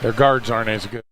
Their guards aren't as good.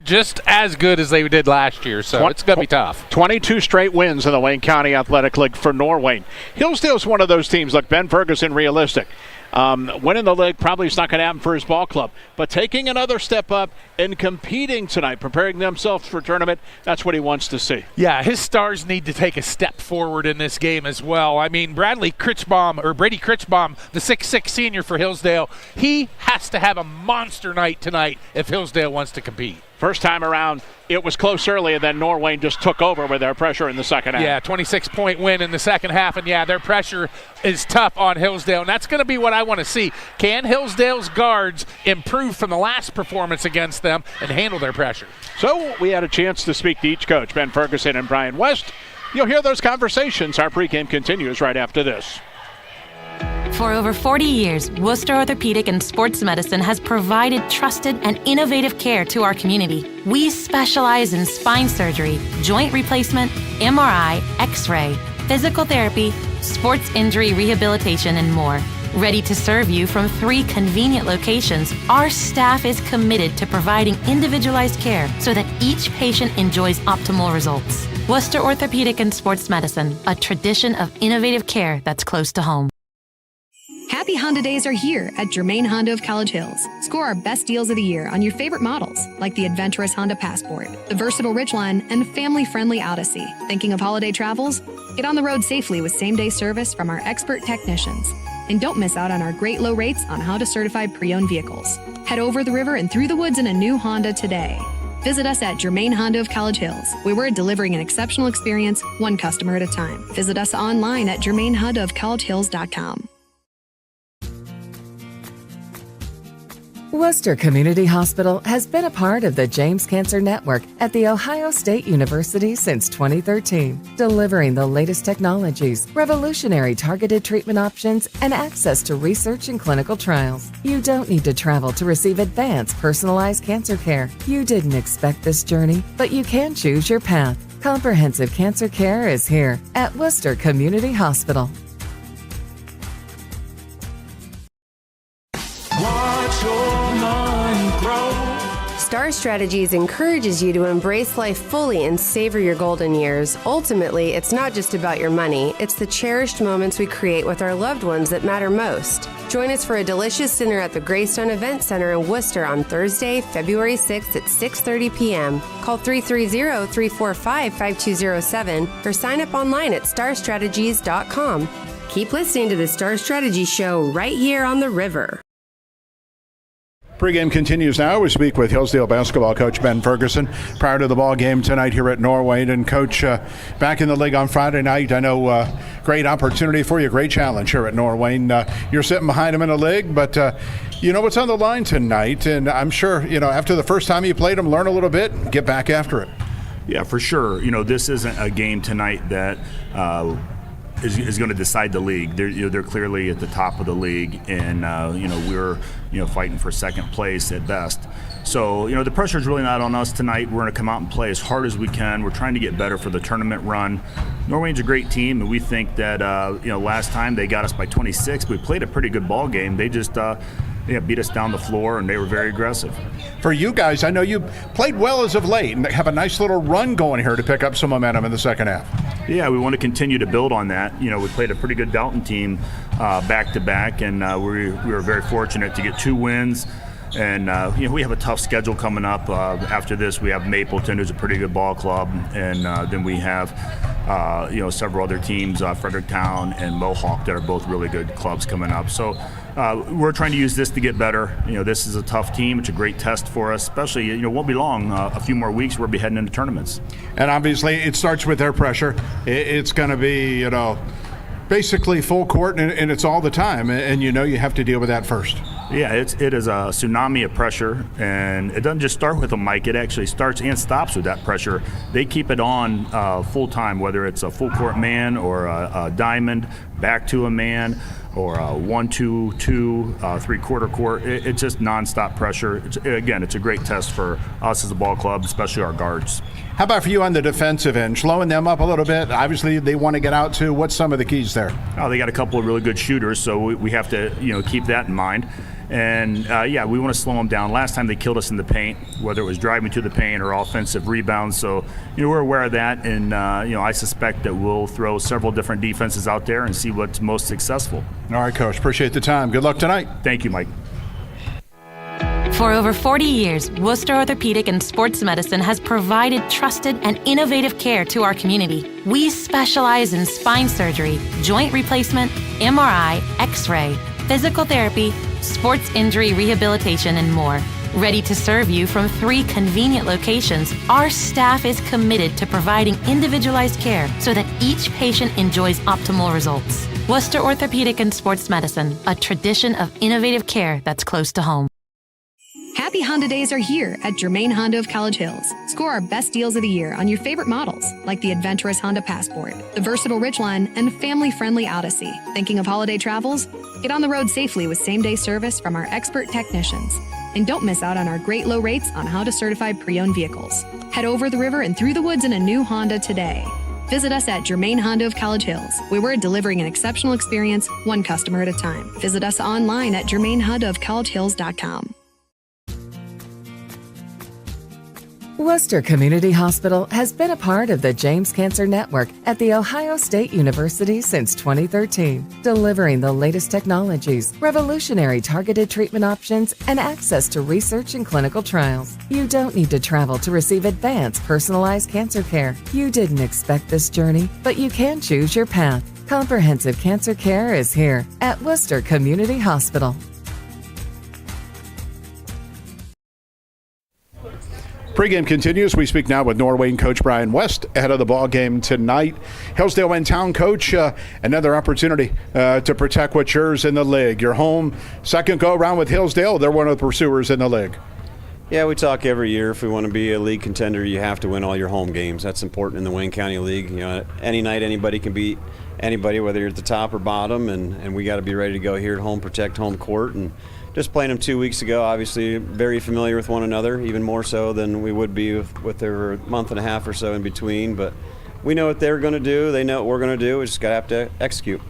Just as good as they did last year, so it's going to be tough. 22 straight wins in the Wayne County Athletic League for Norwayne. Hillsdale's one of those teams. Look, Ben Ferguson, realistic. Winning the league probably is not going to happen for his ball club. But taking another step up and competing tonight, preparing themselves for tournament, that's what he wants to see. Yeah, his Stars need to take a step forward in this game as well. I mean, Brady Critchbaum, the 6'6 senior for Hillsdale, he has to have a monster night tonight if Hillsdale wants to compete. First time around, it was close early, and then Norwayne just took over with their pressure in the second half. Yeah, 26-point win in the second half, and yeah, their pressure is tough on Hillsdale, and that's going to be what I want to see. Can Hillsdale's guards improve from the last performance against them and handle their pressure? So we had a chance to speak to each coach, Ben Ferguson and Brian West. You'll hear those conversations. Our pregame continues right after this. For over 40 years, Worcester Orthopedic and Sports Medicine has provided trusted and innovative care to our community. We specialize in spine surgery, joint replacement, MRI, X-ray, physical therapy, sports injury rehabilitation, and more. Ready to serve you from 3 convenient locations, our staff is committed to providing individualized care so that each patient enjoys optimal results. Worcester Orthopedic and Sports Medicine, a tradition of innovative care that's close to home. Happy Honda Days are here at Germain Honda of College Hills. Score our best deals of the year on your favorite models, like the adventurous Honda Passport, the versatile Ridgeline, and family-friendly Odyssey. Thinking of holiday travels? Get on the road safely with same-day service from our expert technicians. And don't miss out on our great low rates on Honda certified pre-owned vehicles. Head over the river and through the woods in a new Honda today. Visit us at Germain Honda of College Hills, where we're delivering an exceptional experience, one customer at a time. Visit us online at germainhondaofcollegehills.com. Worcester Community Hospital has been a part of the James Cancer Network at The Ohio State University since 2013, delivering the latest technologies, revolutionary targeted treatment options, and access to research and clinical trials. You don't need to travel to receive advanced personalized cancer care. You didn't expect this journey, but you can choose your path. Comprehensive cancer care is here at Worcester Community Hospital. Star Strategies encourages you to embrace life fully and savor your golden years. Ultimately, it's not just about your money, it's the cherished moments we create with our loved ones that matter most. Join us for a delicious dinner at the Greystone Event Center in Worcester on Thursday, February 6th at 6:30 p.m. Call 330-345-5207 or sign up online at starstrategies.com. Keep listening to the Star Strategy Show right here on the river. Pregame continues now. We speak with Hillsdale basketball coach Ben Ferguson prior to the ball game tonight here at Norwayne. And Coach, back in the league on Friday night, I know great opportunity for you, great challenge here at Norwayne. You're sitting behind them in the league, but you know what's on the line tonight. And I'm sure, after the first time you played them, learn a little bit and get back after it. Yeah, for sure. This isn't a game tonight that is going to decide the league. They're clearly at the top of the league, and we're fighting for second place at best. So the pressure is really not on us tonight. We're going to come out and play as hard as we can. We're trying to get better for the tournament run. Norwayne's a great team, and we think that last time they got us by 26. We played a pretty good ball game. They just beat us down the floor, and they were very aggressive. For you guys, I know you played well as of late and have a nice little run going here to pick up some momentum in the second half. Yeah, we want to continue to build on that. We played a pretty good Dalton team back-to-back, and we were very fortunate to get 2 wins. And we have a tough schedule coming up. After this, we have Mapleton, who's a pretty good ball club, and then we have several other teams, Fredericktown and Mohawk, that are both really good clubs coming up. So we're trying to use this to get better. This is a tough team. It's a great test for us, especially, it won't be long. A few more weeks, we'll be heading into tournaments. And obviously, it starts with their pressure. It's going to be, basically full court, and it's all the time. And you have to deal with that first. Yeah, it is a tsunami of pressure, and it doesn't just start with a mic. It actually starts and stops with that pressure. They keep it on full time, whether it's a full court man or a diamond, back to a man, or a 1-2-2, three-quarter court. It's just nonstop pressure. It's a great test for us as a ball club, especially our guards. How about for you on the defensive end, slowing them up a little bit? Obviously, they want to get out too. What's some of the keys there? Oh, they got a couple of really good shooters, so we have to keep that in mind. And we want to slow them down. Last time they killed us in the paint, whether it was driving to the paint or offensive rebounds. So we're aware of that, and I suspect that we'll throw several different defenses out there and see what's most successful. All right, Coach. Appreciate the time. Good luck tonight. Thank you, Mike. For over 40 years, Worcester Orthopedic and Sports Medicine has provided trusted and innovative care to our community. We specialize in spine surgery, joint replacement, MRI, X-ray, physical therapy, sports injury rehabilitation, and more. Ready to serve you from 3 convenient locations, our staff is committed to providing individualized care so that each patient enjoys optimal results. Worcester Orthopedic and Sports Medicine, a tradition of innovative care that's close to home. Happy Honda Days are here at Germain Honda of College Hills. Score our best deals of the year on your favorite models, like the adventurous Honda Passport, the versatile Ridgeline, and family-friendly Odyssey. Thinking of holiday travels? Get on the road safely with same-day service from our expert technicians. And don't miss out on our great low rates on Honda-certified pre-owned vehicles. Head over the river and through the woods in a new Honda today. Visit us at Germain Honda of College Hills, where we're delivering an exceptional experience, one customer at a time. Visit us online at germainhondaofcollegehills.com. Worcester Community Hospital has been a part of the James Cancer Network at The Ohio State University since 2013, delivering the latest technologies, revolutionary targeted treatment options, and access to research and clinical trials. You don't need to travel to receive advanced, personalized cancer care. You didn't expect this journey, but you can choose your path. Comprehensive cancer care is here at Worcester Community Hospital. Pregame continues. We speak now with Norwayne coach Brian West ahead of the ball game tonight. Hillsdale in town, coach. Another opportunity to protect what's yours in the league. You're home, second go-around with Hillsdale. They're one of the pursuers in the league. Yeah, we talk every year. If we want to be a league contender, you have to win all your home games. That's important in the Wayne County League. Any night anybody can beat anybody, whether you're at the top or bottom, and we got to be ready to go here at home, protect home court. And just playing them 2 weeks ago, obviously very familiar with one another, even more so than we would be with their month and a half or so in between. But we know what they're going to do. They know what we're going to do. We just got to have to execute.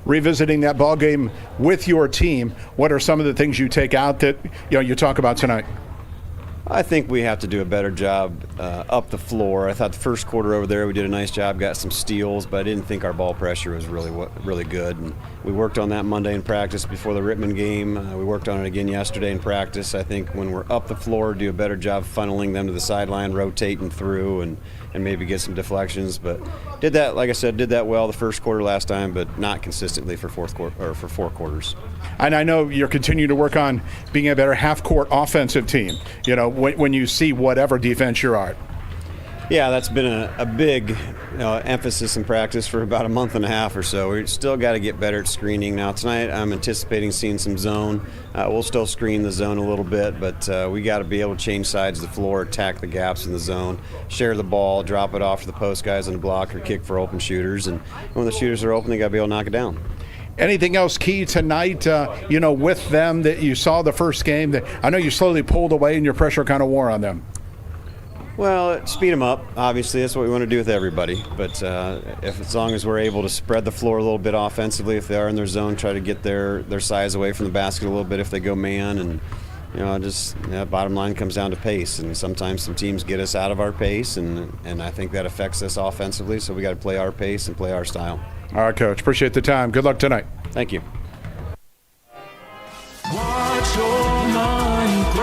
Revisiting that ball game with your team, what are some of the things you take out that you talk about tonight? I think we have to do a better job up the floor. I thought the first quarter over there we did a nice job, got some steals, but I didn't think our ball pressure was really good. And we worked on that Monday in practice before the Rittman game. We worked on it again yesterday in practice. I think when we're up the floor, do a better job funneling them to the sideline, rotating through, and maybe get some deflections. But did that, like I said, did that well the first quarter last time, but not consistently for four quarters. And I know you're continuing to work on being a better half-court offensive team, when you see whatever defense you're at. Yeah, that's been a big emphasis in practice for about a month and a half or so. We still got to get better at screening. Now tonight I'm anticipating seeing some zone. We'll still screen the zone a little bit, but we got to be able to change sides of the floor, attack the gaps in the zone, share the ball, drop it off to the post guys on the block, or kick for open shooters. And when the shooters are open, they got to be able to knock it down. Anything else key tonight, with them that you saw the first game that I know you slowly pulled away and your pressure kind of wore on them? Well, speed them up. Obviously, that's what we want to do with everybody. But as long as we're able to spread the floor a little bit offensively, if they are in their zone, try to get their size away from the basket a little bit if they go man. And, bottom line comes down to pace. And sometimes some teams get us out of our pace, and I think that affects us offensively. So we got to play our pace and play our style. All right, Coach. Appreciate the time. Good luck tonight. Thank you. Watch your mind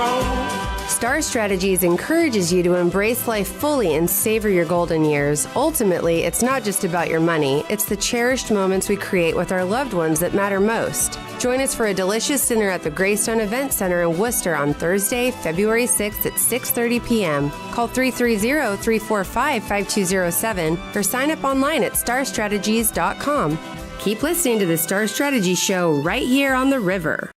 Star Strategies encourages you to embrace life fully and savor your golden years. Ultimately, it's not just about your money, it's the cherished moments we create with our loved ones that matter most. Join us for a delicious dinner at the Greystone Event Center in Worcester on Thursday, February 6th at 6:30 p.m. Call 330-345-5207 or sign up online at starstrategies.com. Keep listening to the Star Strategy Show right here on the river.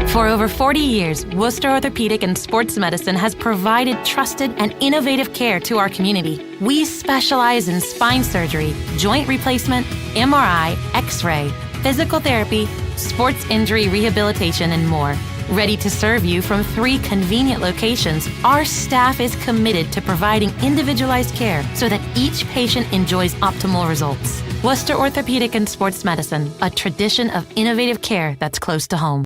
For over 40 years, Worcester Orthopedic and Sports Medicine has provided trusted and innovative care to our community. We specialize in spine surgery, joint replacement, MRI, X-ray, physical therapy, sports injury rehabilitation, and more. Ready to serve you from 3 convenient locations, our staff is committed to providing individualized care so that each patient enjoys optimal results. Worcester Orthopedic and Sports Medicine, a tradition of innovative care that's close to home.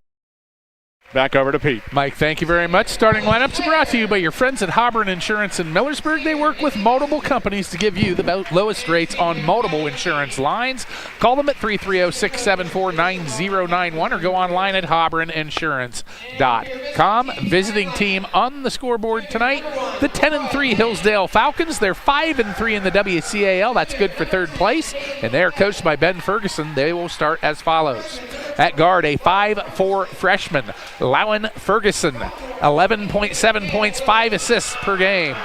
Back over to Pete. Mike, thank you very much. Starting lineups are brought to you by your friends at Hobron Insurance in Millersburg. They work with multiple companies to give you the lowest rates on multiple insurance lines. Call them at 330-674-9091 or go online at hobroninsurance.com. Visiting team on the scoreboard tonight, the 10-3 Hillsdale Falcons. They're 5-3 in the WCAL. That's good for third place, and they're coached by Ben Ferguson. They will start as follows. At guard, a 5'4 freshman, Lowen Ferguson, 11.7 points, 5 assists per game.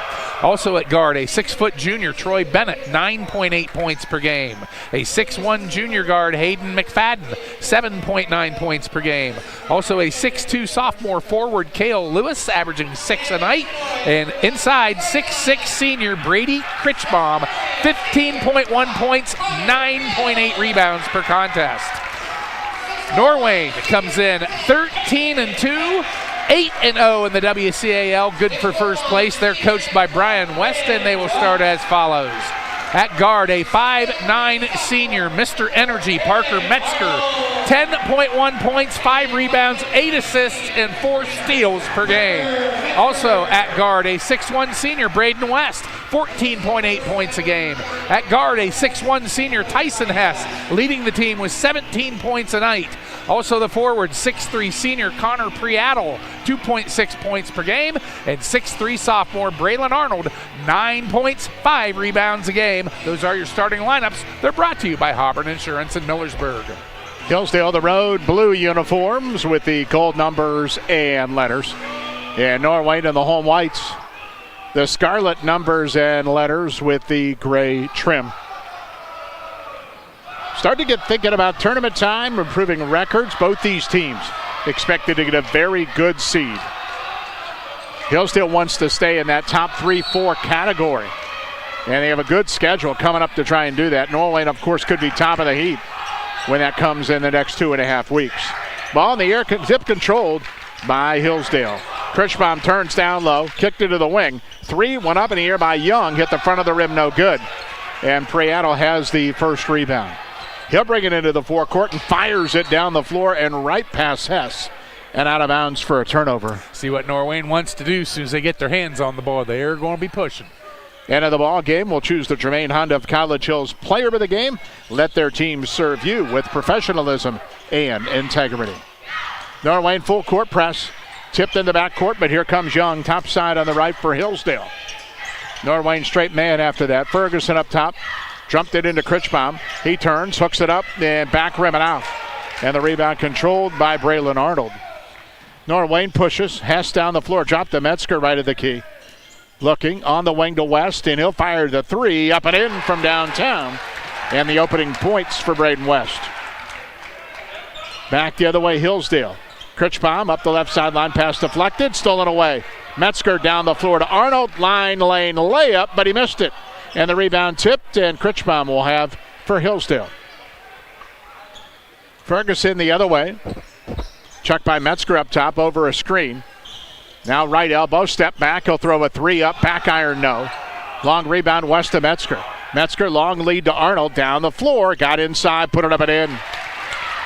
Also at guard, a 6-foot junior, Troy Bennett, 9.8 points per game. A 6'1 junior guard, Hayden McFadden, 7.9 points per game. Also a 6'2 sophomore forward, Cale Lewis, averaging 6 a night. And inside, 6'6 senior, Brady Critchbaum, 15.1 points, 9.8 rebounds per contest. Norwayne comes in 13-2, 8-0 in the WCAL, good for first place. They're coached by Brian West, and they will start as follows. At guard, a 5'9 senior, Mr. Energy, Parker Metzger, 10.1 points, 5 rebounds, 8 assists, and 4 steals per game. Also at guard, a 6'1 senior, Braden West, 14.8 points a game. At guard, a 6'1 senior, Tyson Hess, leading the team with 17 points a night. Also the forward, 6'3 senior, Connor Priatle, 2.6 points per game. And 6'3 sophomore, Braylon Arnold, 9 points, 5 rebounds a game. Those are your starting lineups. They're brought to you by Hobron Insurance in Millersburg. Hillsdale, the road, blue uniforms with the gold numbers and letters. And Norwayne in the home whites, the scarlet numbers and letters with the gray trim. Start to get thinking about tournament time, improving records. Both these teams expected to get a very good seed. Hillsdale wants to stay in that top 3-4 category. And they have a good schedule coming up to try and do that. Norwayne, of course, could be top of the heap when that comes in the next 2.5 weeks. Ball in the air, tip controlled by Hillsdale. Critchbaum turns down low, kicked it to the wing. 3 went up in the air by Young, hit the front of the rim, no good. And Priatle has the first rebound. He'll bring it into the forecourt and fires it down the floor and right past Hess and out of bounds for a turnover. See what Norwayne wants to do as soon as they get their hands on the ball. They are going to be pushing. End of the ball game, we'll choose the Germain Honda of College Hills player of the game. Let their team serve you with professionalism and integrity. Norwayne full court press, tipped in the backcourt, but here comes Young, top side on the right for Hillsdale. Norwayne straight man after that. Ferguson up top. Jumped it into Critchbaum. He turns, hooks it up, and back rim and out. And the rebound controlled by Braylon Arnold. Norwayne pushes. Hess down the floor. Dropped to Metzger right at the key. Looking on the wing to West, and he'll fire the three up and in from downtown. And the opening points for Braden West. Back the other way, Hillsdale. Critchbaum up the left sideline, pass deflected, stolen away. Metzger down the floor to Arnold. Line lane layup, but he missed it. And the rebound tipped, and Critchbaum will have for Hillsdale. Ferguson the other way. Chucked by Metzger up top over a screen. Now right elbow, step back. He'll throw a three up, back iron no. Long rebound west to Metzger. Metzger long lead to Arnold down the floor. Got inside, put it up and in.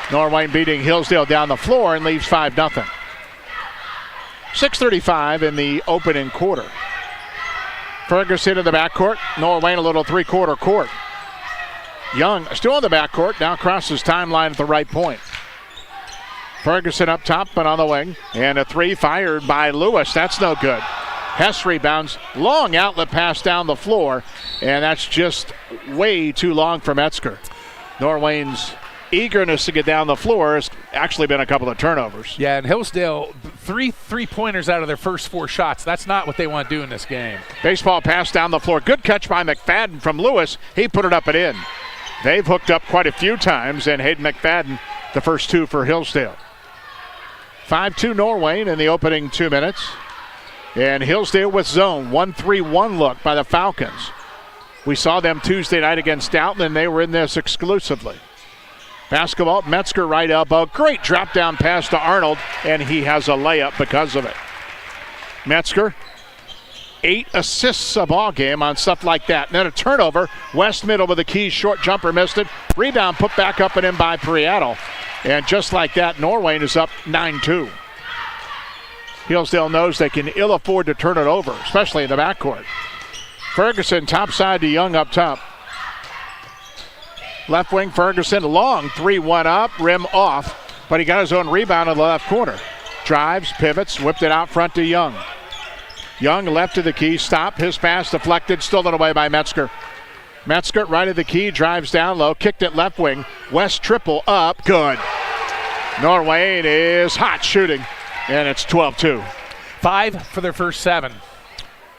Norwayne beating Hillsdale down the floor and leaves 5-0. 6:35 in the opening quarter. Ferguson in the backcourt. Norwayne a little three-quarter court. Young still in the backcourt. Now crosses timeline at the right point. Ferguson up top but on the wing. And a three fired by Lewis. That's no good. Hess rebounds. Long outlet pass down the floor. And that's just way too long for Metzger. Norwayne's eagerness to get down the floor has actually been a couple of turnovers. Yeah, and Hillsdale, three-pointers out of their first 4 shots. That's not what they want to do in this game. Baseball pass down the floor. Good catch by McFadden from Lewis. He put it up and in. They've hooked up quite a few times, and Hayden McFadden, the first 2 for Hillsdale. 5-2 Norwayne in the opening 2 minutes. And Hillsdale with zone. 1-3-1 look by the Falcons. We saw them Tuesday night against Downton, and they were in this exclusively. Basketball, Metzger right elbow. Great drop down pass to Arnold, and he has a layup because of it. Metzger, 8 assists a ball game on stuff like that. And then a turnover. West middle with a key short jumper, missed it. Rebound put back up and in by Priatel. And just like that, Norwayne is up 9-2. Hillsdale knows they can ill afford to turn it over, especially in the backcourt. Ferguson topside to Young up top. Left wing, Ferguson, long 3-1 up, rim off, but he got his own rebound in the left corner. Drives, pivots, whipped it out front to Young. Young left to the key, stop, his pass deflected, stolen away by Metzger. Metzger right at the key, drives down low, kicked it left wing. West triple up, good. Norwayne is hot shooting, and it's 12-2. 5 for their first 7.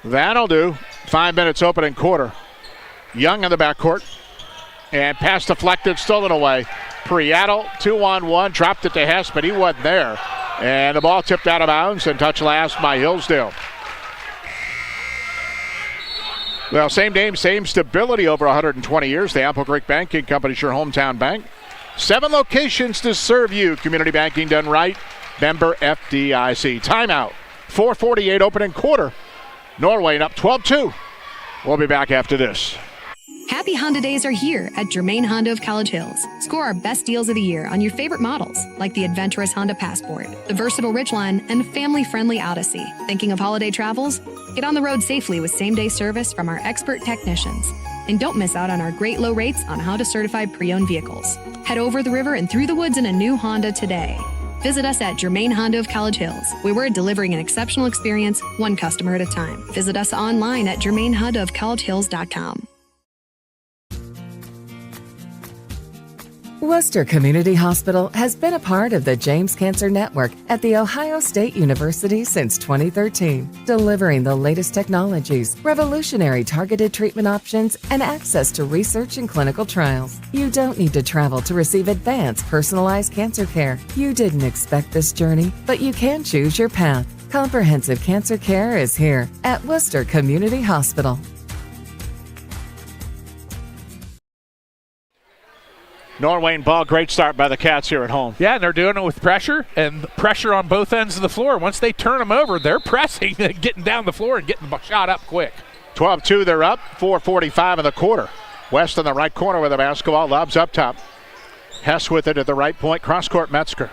That'll do. 5 minutes opening quarter. Young in the backcourt. And pass deflected, stolen away. Priatel, 2-on-1, dropped it to Hess, but he wasn't there. And the ball tipped out of bounds and touched last by Hillsdale. Well, same name, same stability over 120 years. The Apple Creek Banking Company's your hometown bank. 7 locations to serve you. Community banking done right. Member FDIC. Timeout. 4:48 opening quarter. Norwayne up 12-2. We'll be back after this. Happy Honda Days are here at Germain Honda of College Hills. Score our best deals of the year on your favorite models, like the adventurous Honda Passport, the versatile Ridgeline, and family-friendly Odyssey. Thinking of holiday travels? Get on the road safely with same-day service from our expert technicians. And don't miss out on our great low rates on Honda certified pre-owned vehicles. Head over the river and through the woods in a new Honda today. Visit us at Germain Honda of College Hills, where we're delivering an exceptional experience, one customer at a time. Visit us online at germainhondaofcollegehills.com. Worcester Community Hospital has been a part of the James Cancer Network at The Ohio State University since 2013, delivering the latest technologies, revolutionary targeted treatment options, and access to research and clinical trials. You don't need to travel to receive advanced, personalized cancer care. You didn't expect this journey, but you can choose your path. Comprehensive cancer care is here at Worcester Community Hospital. Norwayne ball, great start by the Cats here at home. Yeah, and they're doing it with pressure, and pressure on both ends of the floor. Once they turn them over, they're pressing, getting down the floor and getting the shot up quick. 12-2, they're up. 4:45 in the quarter. West in the right corner with the basketball, lobs up top. Hess with it at the right point, cross-court Metzger.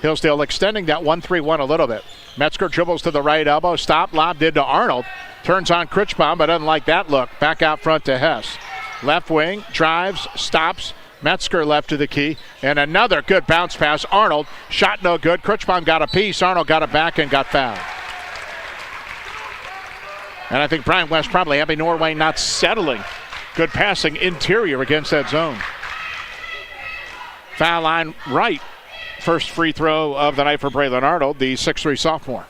Hillsdale extending that 1-3-1 a little bit. Metzger dribbles to the right elbow, stop, lobbed into Arnold. Turns on Critchbaum, but doesn't like that look. Back out front to Hess. Left wing, drives, stops. Metzger left to the key. And another good bounce pass. Arnold, shot no good. Critchbaum got a piece. Arnold got it back and got fouled. And I think Brian West probably happy Norwayne not settling Good passing interior against that zone. Foul line right. First free throw of the night for Braylon Arnold, the 6'3 sophomore.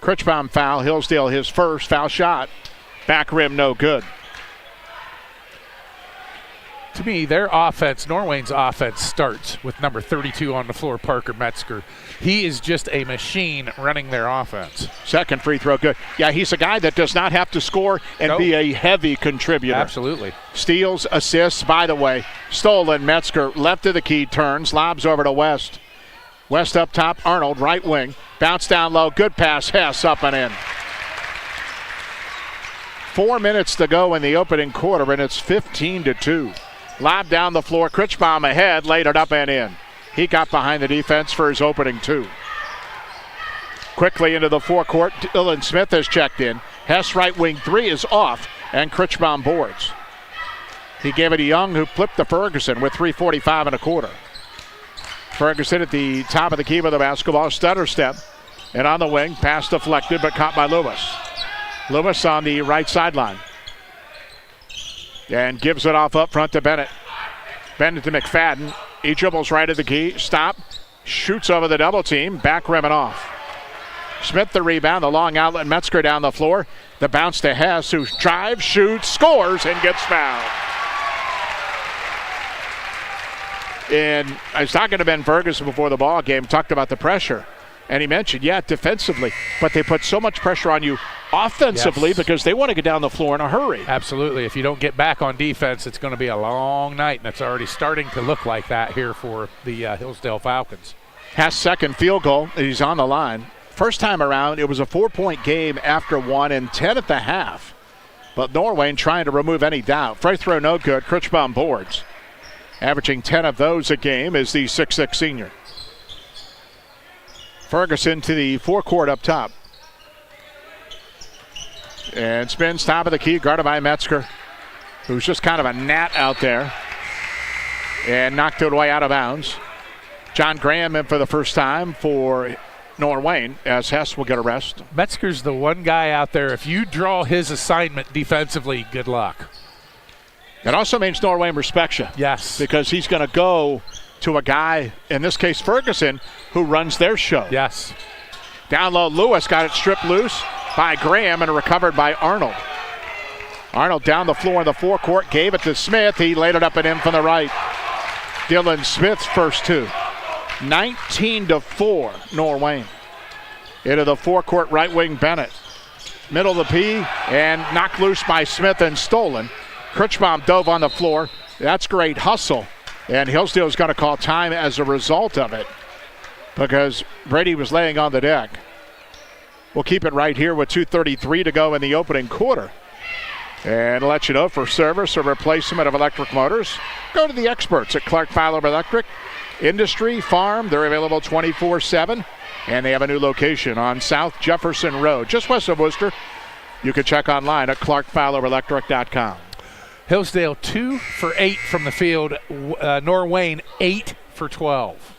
Critchbaum foul. Hillsdale his first. Foul shot. Back rim, no good. To me, their offense, Norwayne's offense, starts with number 32 on the floor, Parker Metzger. He is just a machine running their offense. Second free throw, good. Yeah, he's a guy that does not have to score and be a heavy contributor. Absolutely. Steals, assists, by the way. Stolen, Metzger, left of the key, turns, lobs over to West. West up top, Arnold, right wing. Bounce down low, good pass, Hess up and in. 4 minutes to go in the opening quarter, and it's 15-2. Lob down the floor, Critchbaum ahead, laid it up and in. He got behind the defense for his opening 2. Quickly into the forecourt, Dylan Smith has checked in. Hess right wing 3 is off, and Critchbaum boards. He gave it to Young, who flipped to Ferguson with 3:45 and a quarter. Ferguson at the top of the key with the basketball, stutter step, and on the wing, pass deflected but caught by Lewis. Lewis on the right sideline. And gives it off up front to Bennett. Bennett to McFadden. He dribbles right at the key. Stop. Shoots over the double team. Back rim and off. Smith the rebound. The long outlet. Metzger down the floor. The bounce to Hess, who drives, shoots, scores, and gets fouled. And I was talking to Ben Ferguson before the ball game. Talked about the pressure. And he mentioned, defensively, but they put so much pressure on you offensively because they want to get down the floor in a hurry. Absolutely. If you don't get back on defense, it's going to be a long night, and it's already starting to look like that here for the Hillsdale Falcons. Hess' second field goal. He's on the line. First time around, it was a 4-point game after 1 and 10 at the half. But Norwayne trying to remove any doubt. Free throw no good. Critchbaum boards. Averaging 10 of those a game is the 6'6 senior. Ferguson to the forecourt up top. And spins top of the key, guarded by Metzger, who's just kind of a gnat out there. And knocked it away out of bounds. John Graham in for the first time for Norwayne, as Hess will get a rest. Metzger's the one guy out there, if you draw his assignment defensively, good luck. It also means Norwayne respects you. Yes. Because he's going to go to a guy, in this case Ferguson, who runs their show. Yes. Down low, Lewis got it stripped loose by Graham and recovered by Arnold. Arnold down the floor in the forecourt, gave it to Smith. He laid it up and in from the right. Dylan Smith's first 2. 19-4, Norwayne. Into the forecourt, right wing Bennett. Middle of the P, and knocked loose by Smith and stolen. Critchbaum dove on the floor. That's great hustle. And Hillsdale's going to call time as a result of it because Brady was laying on the deck. We'll keep it right here with 2:33 to go in the opening quarter. And let you know, for service or replacement of electric motors, go to the experts at Clark Fowler Electric. Industry, farm, they're available 24/7. And they have a new location on South Jefferson Road, just west of Worcester. You can check online at clarkfowlerelectric.com. Hillsdale 2 for 8 from the field. Norwayne 8 for 12.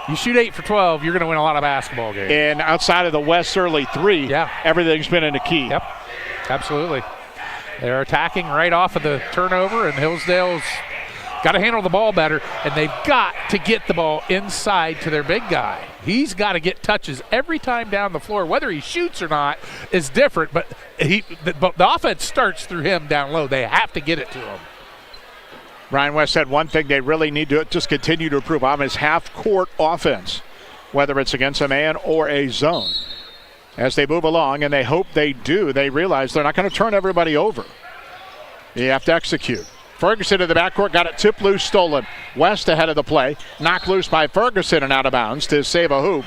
You shoot 8 for 12, you're going to win a lot of basketball games. And outside of the West early 3, everything's been in the key. Yep, absolutely. They're attacking right off of the turnover, and Hillsdale's got to handle the ball better, and they've got to get the ball inside to their big guy. He's got to get touches every time down the floor. Whether he shoots or not is different, but the offense starts through him down low. They have to get it to him. Ryan West said one thing they really need to just continue to improve on is half-court offense, whether it's against a man or a zone. As they move along, and they hope they do, they realize they're not going to turn everybody over. You have to execute. Ferguson in the backcourt, got it tipped loose, stolen. West ahead of the play, knocked loose by Ferguson and out of bounds to save a hoop,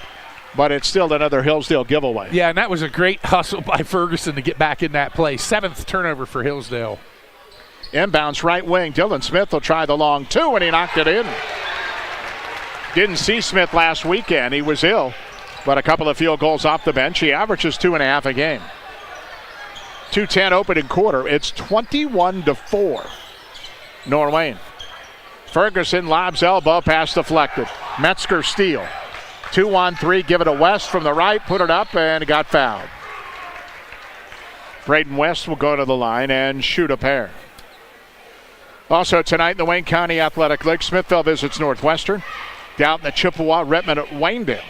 but it's still another Hillsdale giveaway. Yeah, and that was a great hustle by Ferguson to get back in that play. 7th turnover for Hillsdale. Inbounds right wing, Dylan Smith will try the long 2, and he knocked it in. Didn't see Smith last weekend, he was ill, but a couple of field goals off the bench. He averages 2.5 a game. 2:10 opening quarter, it's 21-4. Norwayne. Ferguson lobs elbow, pass deflected. Metzger steal. 2-on-3, give it to West from the right, put it up, and got fouled. Braden West will go to the line and shoot a pair. Also tonight in the Wayne County Athletic League, Smithville visits Northwestern. Down in the Chippewa, Redmond at Waynedale.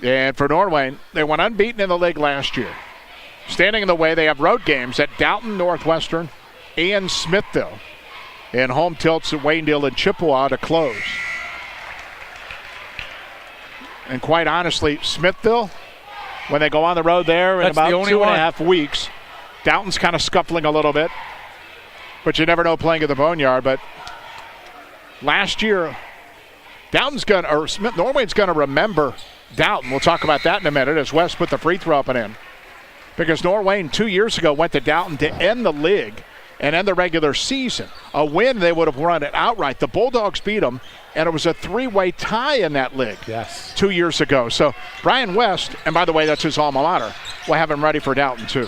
And for Norwayne, they went unbeaten in the league last year. Standing in the way, they have road games at Downton, Northwestern, and Smithville. And home tilts at Waynedale and Chippewa to close. And quite honestly, Smithville, when they go on the road there in about 2.5 weeks, Downton's kind of scuffling a little bit. But you never know playing at the Boneyard. But last year, Norwayne's going to remember Downton. We'll talk about that in a minute as West put the free throw up and in. Because Norwayne 2 years ago went to Downton to end the league and end the regular season. A win, they would have won it outright. The Bulldogs beat them, and it was a 3-way tie in that league 2 years ago. So Brian West, and by the way, that's his alma mater, will have him ready for Downton too.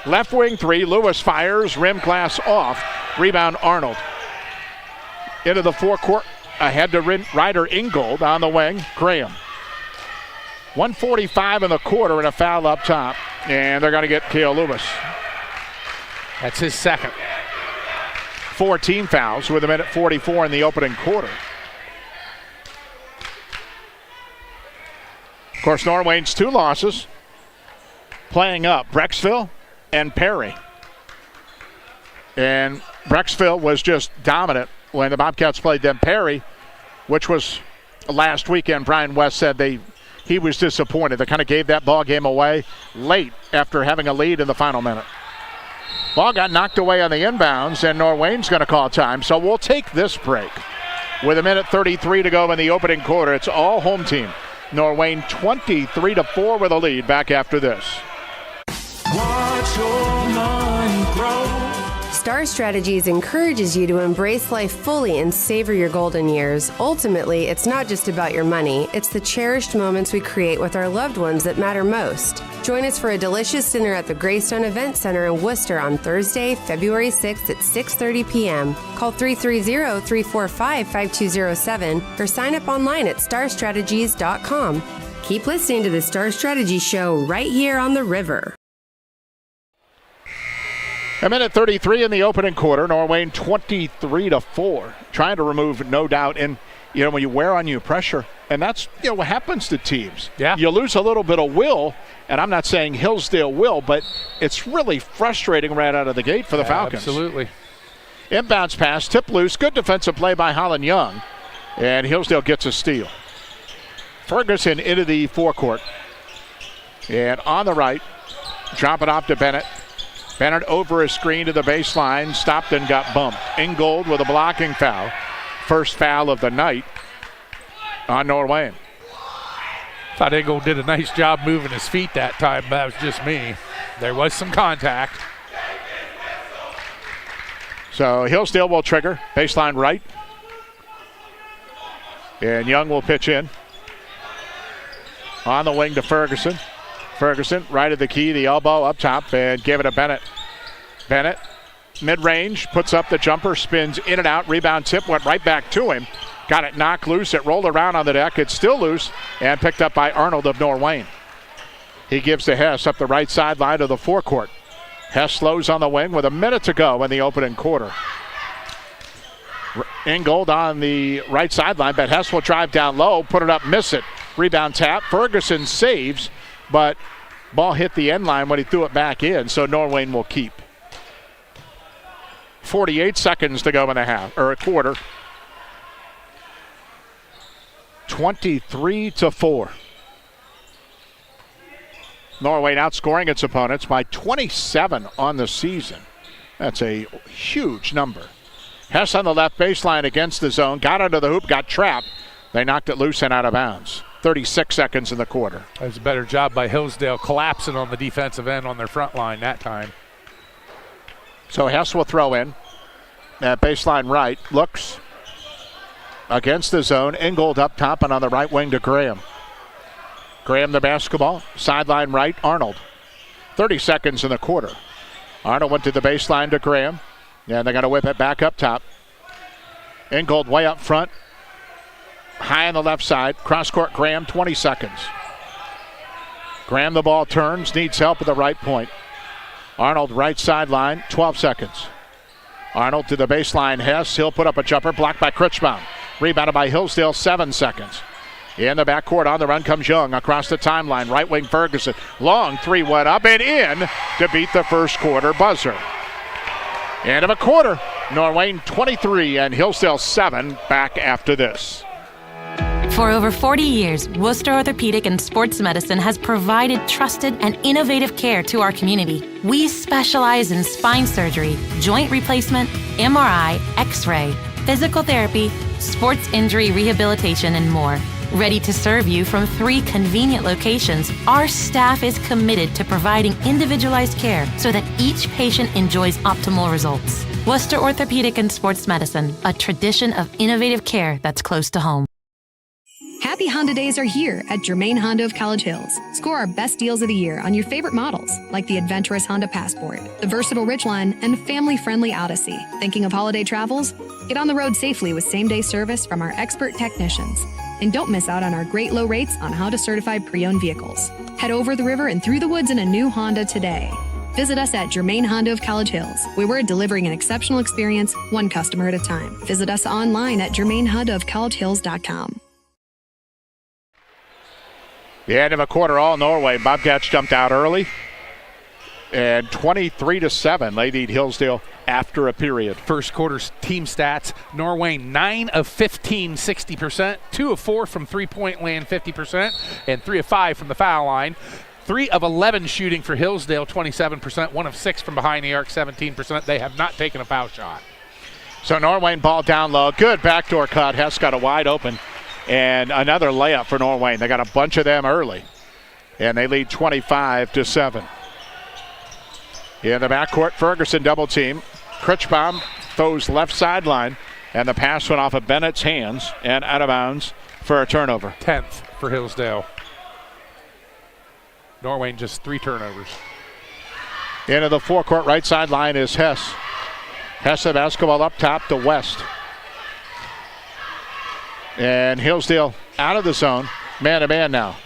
Left wing three, Lewis fires, rim glass off. Rebound Arnold. Into the forecourt, ahead to Ryder Ingold on the wing, Graham. 1:45 in the quarter and a foul up top. And they're going to get Kale Lewis. That's his second. 4 team fouls with a minute 44 in the opening quarter. Of course, Norwayne's 2 losses. Playing up, Brecksville and Perry. And Brecksville was just dominant when the Bobcats played them. Perry, which was last weekend, Brian West said he was disappointed. They kind of gave that ball game away late after having a lead in the final minute. Ball got knocked away on the inbounds, and Norwayne's going to call time. So we'll take this break. With a minute 33 to go in the opening quarter, it's all home team. Norwayne 23-4 with a lead. Back after this. Watch your money grow. Star Strategies encourages you to embrace life fully and savor your golden years. Ultimately, it's not just about your money, it's the cherished moments we create with our loved ones that matter most. Join us for a delicious dinner at the Greystone Event Center in Worcester on Thursday, February 6th at 6:30 p.m. Call 330-345-5207 or sign up online at starstrategies.com. Keep listening to the Star Strategy Show right here on the river. A minute 33 in the opening quarter. Norwayne 23-4. Trying to remove no doubt. And, when you wear on you pressure, and that's, what happens to teams. Yeah. You lose a little bit of will, and I'm not saying Hillsdale will, but it's really frustrating right out of the gate for the Falcons. Absolutely. Inbounds pass, tip loose. Good defensive play by Holland Young. And Hillsdale gets a steal. Ferguson into the forecourt. And on the right, drop it off to Bennett. Bennett over a screen to the baseline, stopped and got bumped. Ingold with a blocking foul. First foul of the night on Norwayne. Thought Ingold did a nice job moving his feet that time, but that was just me. There was some contact. So Hillsdale will trigger. Baseline right. And Young will pitch in. On the wing to Ferguson. Ferguson, right at the key, the elbow up top, and give it to Bennett. Bennett, mid-range, puts up the jumper, spins in and out, rebound tip, went right back to him. Got it knocked loose, it rolled around on the deck, it's still loose, and picked up by Arnold of Norwayne. He gives to Hess up the right sideline of the forecourt. Hess slows on the wing with a minute to go in the opening quarter. Ingold on the right sideline, but Hess will drive down low, put it up, miss it. Rebound tap, Ferguson saves, but ball hit the end line when he threw it back in, so Norwayne will keep. 48 seconds to go in a quarter. 23-4. Norwayne outscoring its opponents by 27 on the season. That's a huge number. Hess on the left baseline against the zone, got under the hoop, got trapped. They knocked it loose and out of bounds. 36 seconds in the quarter. That was a better job by Hillsdale collapsing on the defensive end on their front line that time. So Hess will throw in. At baseline right, looks against the zone. Ingold up top and on the right wing to Graham. Graham the basketball. Sideline right, Arnold. 30 seconds in the quarter. Arnold went to the baseline to Graham. And they're going to whip it back up top. Ingold way up front. High on the left side. Cross court Graham, 20 seconds. Graham the ball turns, needs help at the right point. Arnold right sideline, 12 seconds. Arnold to the baseline, Hess. He'll put up a jumper, blocked by Critchbaum. Rebounded by Hillsdale, 7 seconds. In the backcourt, on the run comes Young across the timeline. Right wing Ferguson. Long three went up and in to beat the first quarter buzzer. End of a quarter. Norwayne 23 and Hillsdale 7 back after this. For over 40 years, Worcester Orthopedic and Sports Medicine has provided trusted and innovative care to our community. We specialize in spine surgery, joint replacement, MRI, X-ray, physical therapy, sports injury rehabilitation, and more. Ready to serve you from 3 convenient locations, our staff is committed to providing individualized care so that each patient enjoys optimal results. Worcester Orthopedic and Sports Medicine, a tradition of innovative care that's close to home. Happy Honda Days are here at Germain Honda of College Hills. Score our best deals of the year on your favorite models, like the adventurous Honda Passport, the versatile Ridgeline, and family-friendly Odyssey. Thinking of holiday travels? Get on the road safely with same-day service from our expert technicians. And don't miss out on our great low rates on Honda certified pre-owned vehicles. Head over the river and through the woods in a new Honda today. Visit us at Germain Honda of College Hills, where we're delivering an exceptional experience, one customer at a time. Visit us online at germainhondaofcollegehills.com. The end of a quarter, all Norway. Bobcats jumped out early. And 23-7, they lead Hillsdale after a period. First quarter's team stats, Norwayne 9 of 15, 60%, 2 of 4 from three-point land, 50%, and 3 of 5 from the foul line. 3 of 11 shooting for Hillsdale, 27%, 1 of 6 from behind the arc, 17%. They have not taken a foul shot. So Norwayne ball down low. Good backdoor cut. Hess got a wide open. And another layup for Norwayne. They got a bunch of them early. And they lead 25-7. In the backcourt, Ferguson double team. Critchbaum throws left sideline. And the pass went off of Bennett's hands and out of bounds for a turnover. 10th for Hillsdale. Norwayne just 3 turnovers. Into the forecourt right sideline is Hess. Hess the basketball up top to West. And Hillsdale out of the zone. Man-to-man now.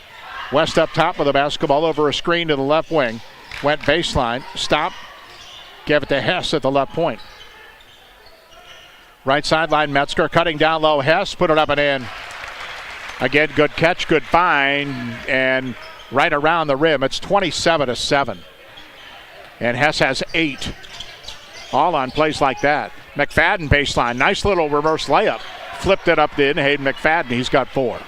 West up top with the basketball over a screen to the left wing. Went baseline. Stop. Gave it to Hess at the left point. Right sideline, Metzger cutting down low. Hess put it up and in. Again, good catch, good find. And right around the rim. It's 27-7. And Hess has 8. All on plays like that. McFadden baseline. Nice little reverse layup. Flipped it up in. Hayden McFadden, he's got 4.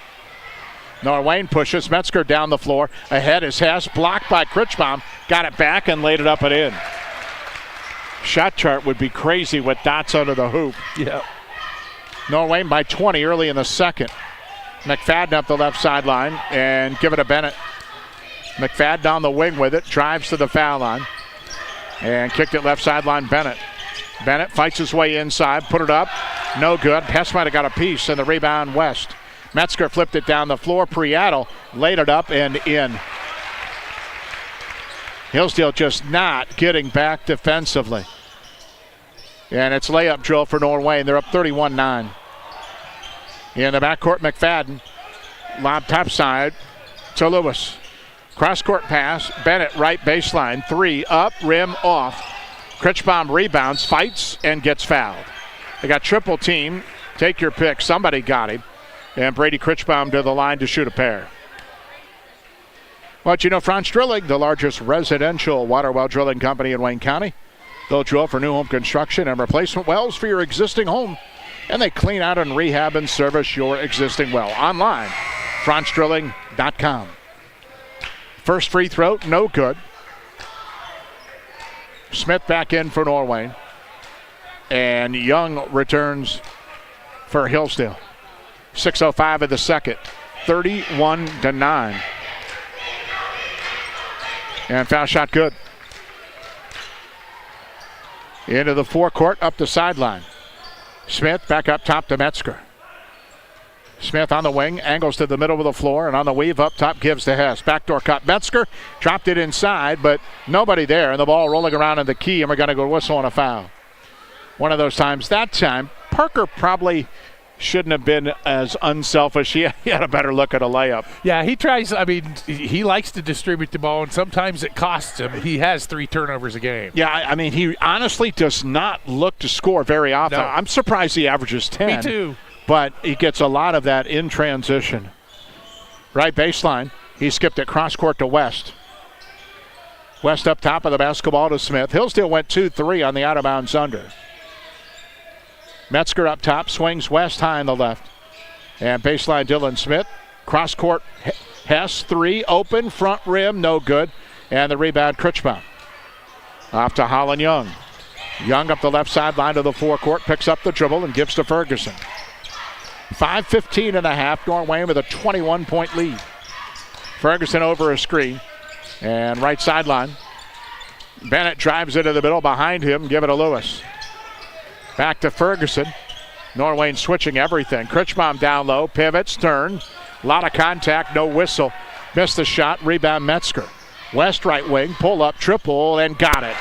Norwayne pushes. Metzger down the floor. Ahead is Hess. Blocked by Critchbaum. Got it back and laid it up and in. Shot chart would be crazy with dots under the hoop. Yeah. Norwayne by 20 early in the second. McFadden up the left sideline and give it to Bennett. McFadden on the wing with it. Drives to the foul line. And kicked it left sideline, Bennett. Bennett fights his way inside. Put it up. No good. Hess might have got a piece, and the rebound West. Metzger flipped it down the floor. Priato laid it up and in. Hillsdale just not getting back defensively. And it's layup drill for Norwayne. They're up 31-9. In the backcourt, McFadden. Lob top side to Lewis. Cross-court pass. Bennett right baseline. 3 up, rim off. Critchbaum rebounds, fights, and gets fouled. They got triple team. Take your pick. Somebody got him. And Brady Critchbaum to the line to shoot a pair. Well, you know, Franz Drilling, the largest residential water well drilling company in Wayne County. They'll drill for new home construction and replacement wells for your existing home. And they clean out and rehab and service your existing well. Online, franzdrilling.com. First free throw, no good. Smith back in for Norwayne. And Young returns for Hillsdale. 6:05 of the second. 31-9. And foul shot good. Into the forecourt, up the sideline. Smith back up top to Metzger. Smith on the wing, angles to the middle of the floor, and on the weave up top gives to Hess. Backdoor cut. Metzger dropped it inside, but nobody there, and the ball rolling around in the key, and we're going to go whistle on a foul. One of those times. That time, Parker probably shouldn't have been as unselfish. He had a better look at a layup. Yeah, he tries. I mean, he likes to distribute the ball, and sometimes it costs him. He has 3 turnovers a game. Yeah, I mean, he honestly does not look to score very often. No. I'm surprised he averages 10. Me too. But he gets a lot of that in transition. Right baseline. He skipped it cross court to West. West up top of the basketball to Smith. Hillsdale went 2-3 on the out of bounds under. Metzger up top, swings West high on the left. And baseline Dylan Smith. Cross court Hess, 3, open, front rim, no good. And the rebound Critchbaum. Off to Holland Young. Young up the left sideline to the forecourt, picks up the dribble and gives to Ferguson. 5:15 and a half, Norwayne with a 21-point lead. Ferguson over a screen. And right sideline. Bennett drives into the middle behind him, give it to Lewis. Back to Ferguson. Norwayne switching everything. Critchbaum down low, pivots, turn. A lot of contact, no whistle. Missed the shot, rebound Metzger. West right wing, pull up, triple, and got it.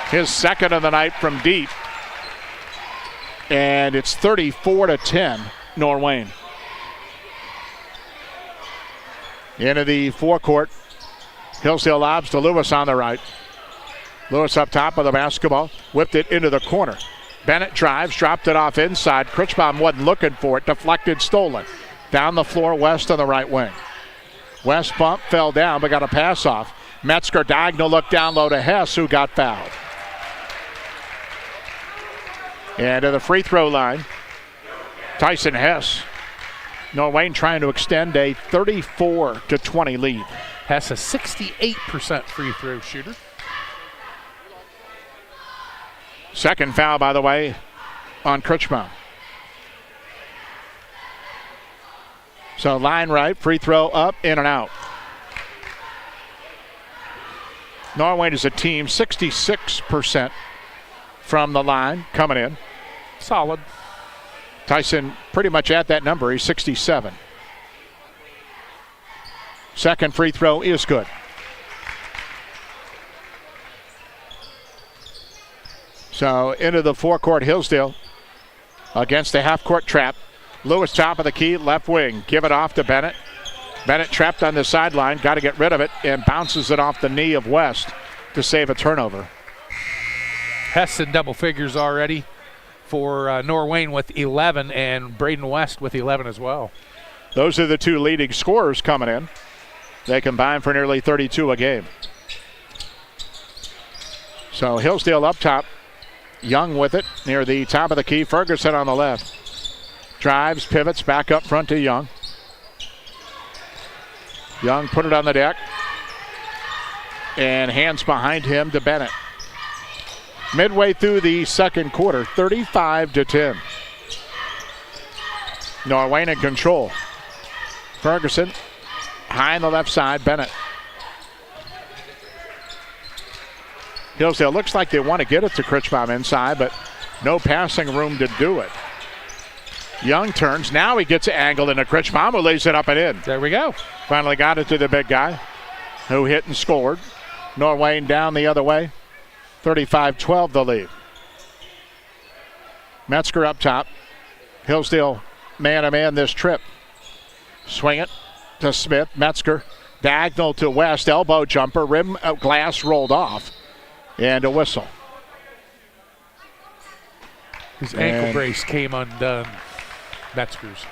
His second of the night from deep. And it's 34-10, Norwayne. Into the forecourt. Hillsdale lobs to Lewis on the right. Lewis up top of the basketball, whipped it into the corner. Bennett drives, dropped it off inside. Critchbaum wasn't looking for it, deflected, stolen. Down the floor, West on the right wing. West bump, fell down, but got a pass off. Metzger diagonal look down low to Hess, who got fouled. And to the free throw line, Tyson Hess. Norwayne trying to extend a 34-20 lead. Hess a 68% free throw shooter. Second foul, by the way, on Critchbaum. So line right, free throw up, in and out. Norwayne is a team 66% from the line coming in. Solid. Tyson pretty much at that number. He's 67. Second free throw is good. So into the forecourt, Hillsdale against the half-court trap. Lewis top of the key, left wing. Give it off to Bennett. Bennett trapped on the sideline, got to get rid of it, and bounces it off the knee of West to save a turnover. Hess in double figures already for Norwayne with 11, and Braden West with 11 as well. Those are the two leading scorers coming in. They combine for nearly 32 a game. So Hillsdale up top. Young with it near the top of the key. Ferguson on the left. Drives, pivots, back up front to Young. Young put it on the deck. And hands behind him to Bennett. Midway through the second quarter, 35-10. Norwayne in control. Ferguson high on the left side, Bennett. Hillsdale looks like they want to get it to Critchbaum inside, but no passing room to do it. Young turns. Now he gets angled into Critchbaum, who lays it up and in. There we go. Finally got it to the big guy, who hit and scored. Norwayne down the other way. 35-12 the lead. Metzger up top. Hillsdale man-to-man this trip. Swing it to Smith. Metzger diagonal to West. Elbow jumper. Rim of glass rolled off. And a whistle. His ankle brace came undone. Metzger's.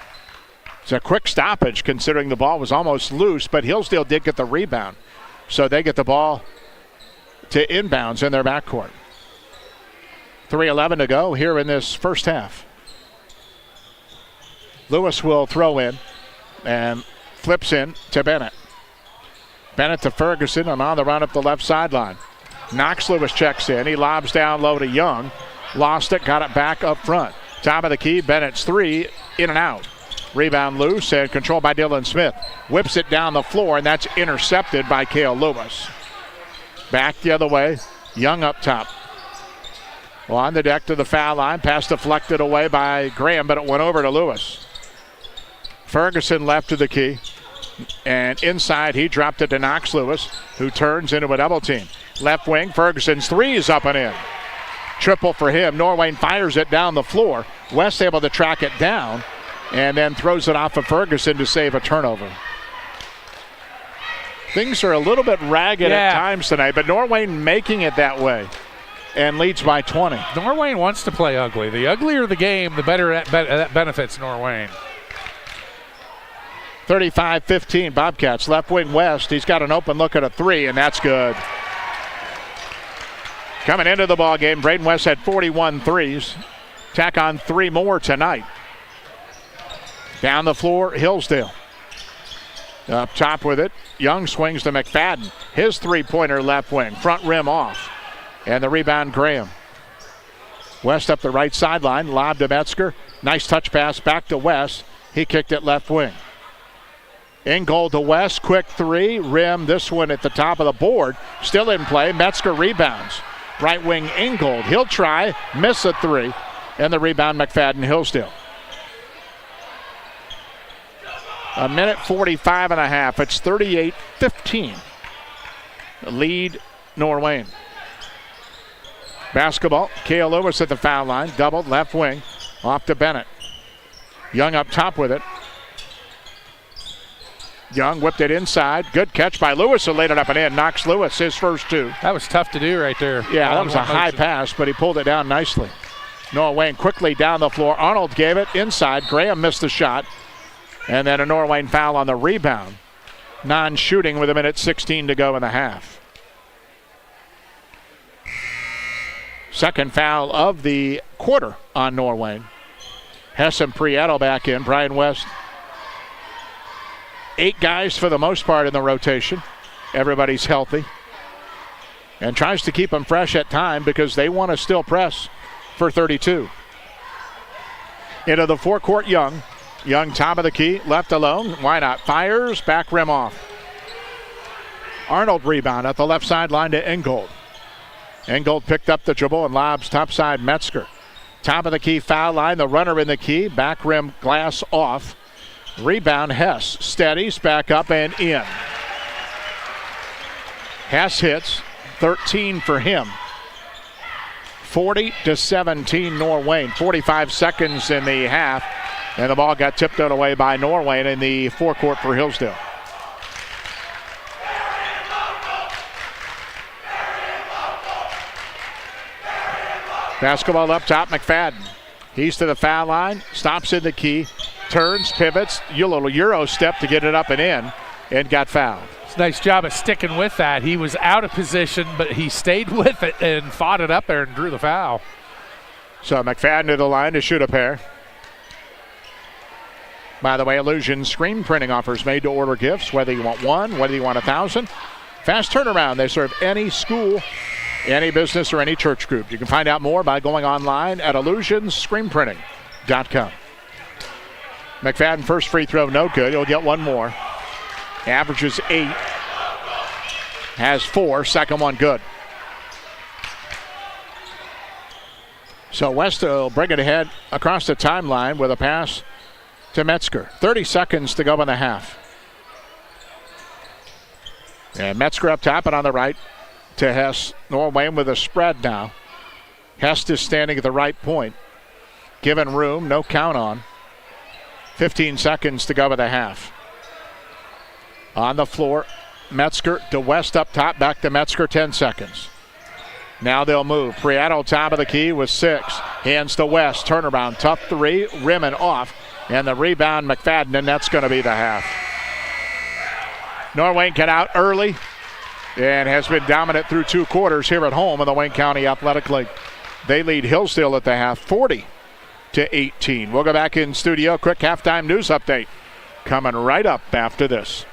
It's a quick stoppage considering the ball was almost loose, but Hillsdale did get the rebound. So they get the ball to inbounds in their backcourt. 3:11 to go here in this first half. Lewis will throw in and flips in to Bennett. Bennett to Ferguson and on the run up the left sideline. Knox Lewis checks in. He lobs down low to Young. Lost it, got it back up front. Top of the key, Bennett's three, in and out. Rebound loose and controlled by Dylan Smith. Whips it down the floor, and that's intercepted by Cale Lewis. Back the other way, Young up top. Well, on the deck to the foul line. Pass deflected away by Graham, but it went over to Lewis. Ferguson left to the key. And inside, he dropped it to Knox Lewis, who turns into a double team. Left wing, Ferguson's three is up and in. Triple for him. Norwayne fires it down the floor. West able to track it down and then throws it off of Ferguson to save a turnover. Things are a little bit ragged at times tonight, but Norwayne making it that way and leads by 20. Norwayne wants to play ugly. The uglier the game, the better that benefits Norwayne. 35-15, Bobcats. Left wing West. He's got an open look at a three, and that's good. Coming into the ball game, Braden West had 41 threes. Tack on 3 more tonight. Down the floor, Hillsdale. Up top with it, Young swings to McFadden. His three-pointer left wing, front rim off. And the rebound, Graham. West up the right sideline, lob to Metzger. Nice touch pass back to West. He kicked it left wing. Ingold to West, quick three, rim, this one at the top of the board. Still in play, Metzger rebounds. Right wing Ingold, he'll try, miss a three. And the rebound, McFadden, Hillsdale. A minute 45 and a half. It's 38-15. Lead Norwayne. Basketball. Kale Lewis at the foul line. Doubled left wing. Off to Bennett. Young up top with it. Young whipped it inside. Good catch by Lewis who laid it up and in. Knocks Lewis his first two. That was tough to do right there. Yeah, that was a high pass, but he pulled it down nicely. Norwayne quickly down the floor. Arnold gave it inside. Graham missed the shot. And then a Norwayne foul on the rebound. Non-shooting with a minute 16 to go in the half. Second foul of the quarter on Norwayne. Hess and Prieto back in. Brian West. 8 guys for the most part in the rotation. Everybody's healthy. And tries to keep them fresh at time because they want to still press for 32. Into the forecourt, Young. Young top of the key, left alone. Why not? Fires, back rim off. Arnold rebound at the left sideline to Ingold. Ingold picked up the dribble and lobs topside Metzger. Top of the key foul line, the runner in the key, back rim glass off. Rebound Hess, steadies, back up and in. Hess hits, 13 for him. 40-17 Norwayne, 45 seconds in the half. And the ball got tipped away by Norwayne in the forecourt for Hillsdale. Basketball up top, McFadden. He's to the foul line, stops in the key, turns, pivots, a little Euro step to get it up and in, and got fouled. It's a nice job of sticking with that. He was out of position, but he stayed with it and fought it up there and drew the foul. So McFadden to the line to shoot a pair. By the way, Illusion screen printing offers made to order gifts, whether you want one, whether you want 1,000. Fast turnaround. They serve any school, any business, or any church group. You can find out more by going online at illusionscreenprinting.com. McFadden first free throw, no good. He'll get one more. Averages 8. Has 4. Second one good. So West will bring it ahead across the timeline with a pass to Metzger. 30 seconds to go in the half. And Metzger up top and on the right to Hess. Norwayne with a spread now. Hess is standing at the right point. Given room, no count on. 15 seconds to go in the half. On the floor, Metzger to West up top, back to Metzger, 10 seconds. Now they'll move. Prieto top of the key with 6. Hands to West, turnaround, tough three, rim and off. And the rebound, McFadden, and that's going to be the half. Norwayne got out early and has been dominant through 2 quarters here at home in the Wayne County Athletic League. They lead Hillsdale at the half, 40-18. We'll go back in studio. Quick halftime news update coming right up after this.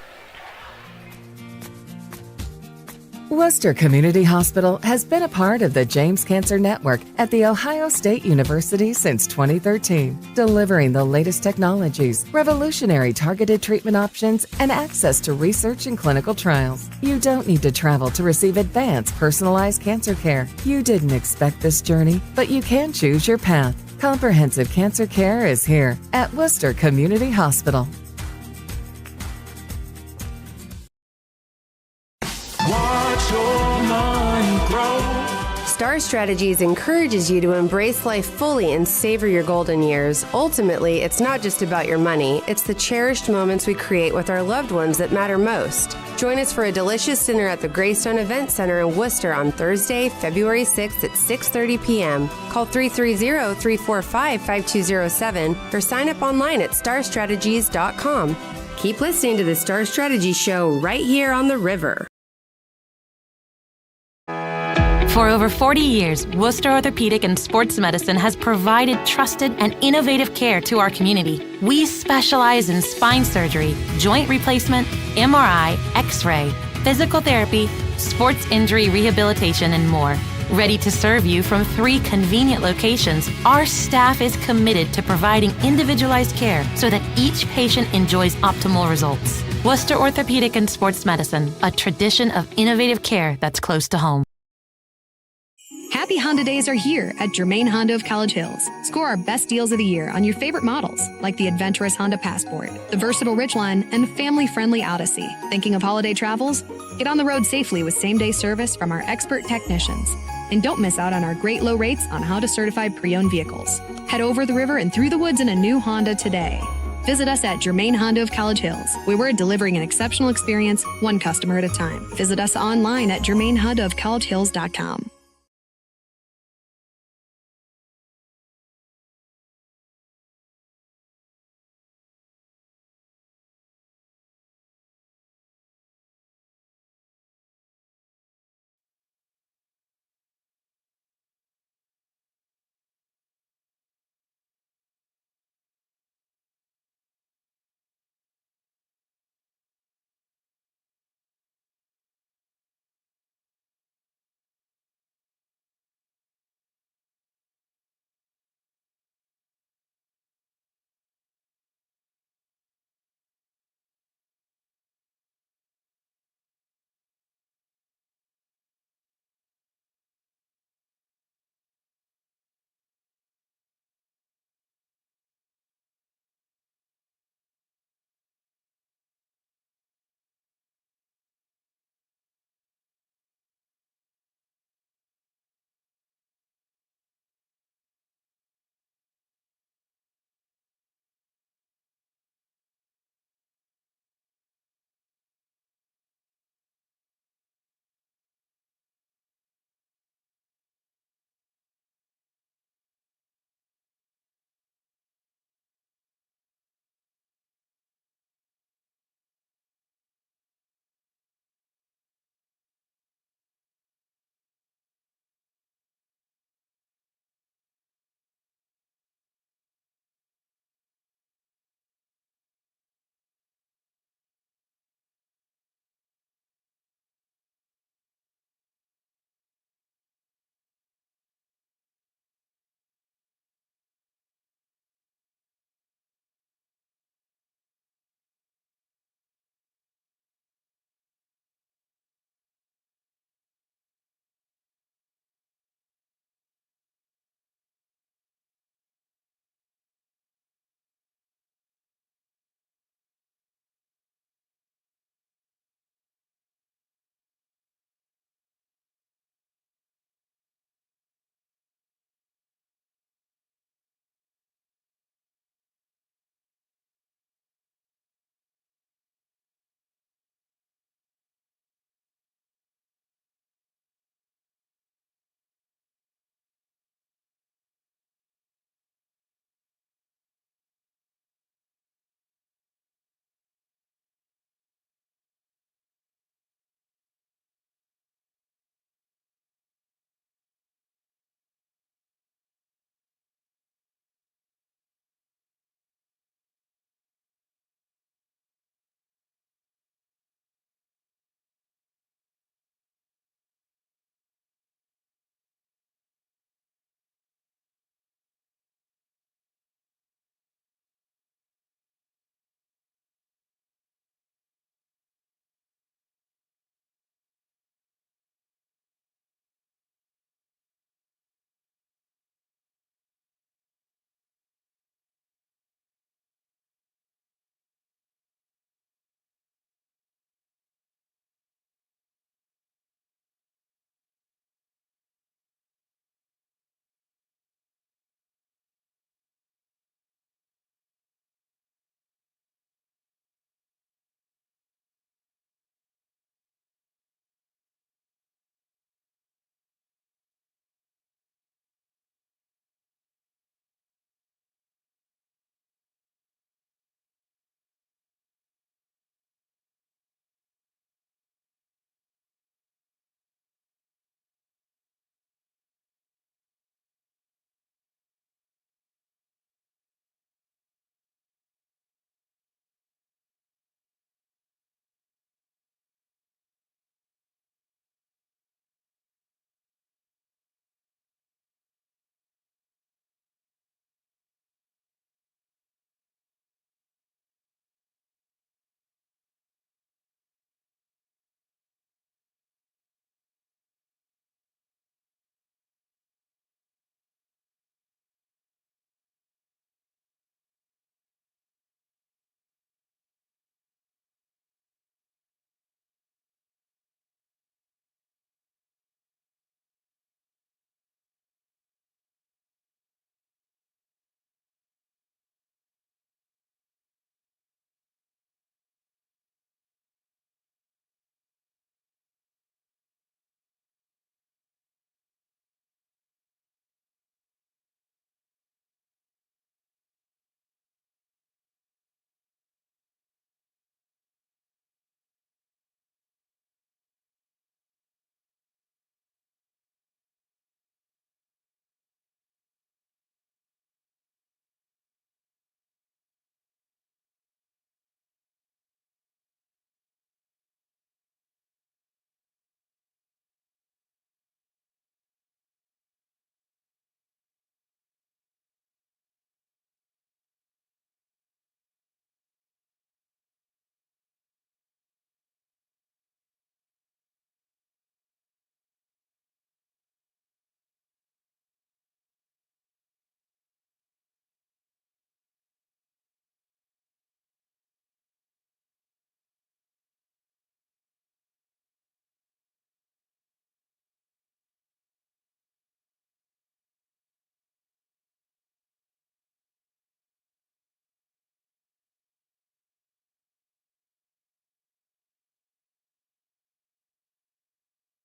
Worcester Community Hospital has been a part of the James Cancer Network at The Ohio State University since 2013, delivering the latest technologies, revolutionary targeted treatment options, and access to research and clinical trials. You don't need to travel to receive advanced, personalized cancer care. You didn't expect this journey, but you can choose your path. Comprehensive cancer care is here at Worcester Community Hospital. Watch your mind grow. Star Strategies encourages you to embrace life fully and savor your golden years. Ultimately, it's not just about your money, it's the cherished moments we create with our loved ones that matter most. Join us for a delicious dinner at the Greystone Event Center in Worcester on Thursday, February 6th at 6:30 p.m. Call 330-345-5207 or sign up online at starstrategies.com. Keep listening to the Star Strategy Show right here on the river. For over 40 years, Worcester Orthopedic and Sports Medicine has provided trusted and innovative care to our community. We specialize in spine surgery, joint replacement, MRI, X-ray, physical therapy, sports injury rehabilitation, and more. Ready to serve you from 3 convenient locations, our staff is committed to providing individualized care so that each patient enjoys optimal results. Worcester Orthopedic and Sports Medicine, a tradition of innovative care that's close to home. Happy Honda Days are here at Germain Honda of College Hills. Score our best deals of the year on your favorite models, like the adventurous Honda Passport, the versatile Ridgeline, and family-friendly Odyssey. Thinking of holiday travels? Get on the road safely with same-day service from our expert technicians. And don't miss out on our great low rates on Honda certified pre-owned vehicles. Head over the river and through the woods in a new Honda today. Visit us at Germain Honda of College Hills, where we're delivering an exceptional experience, one customer at a time. Visit us online at germainhondaofcollegehills.com.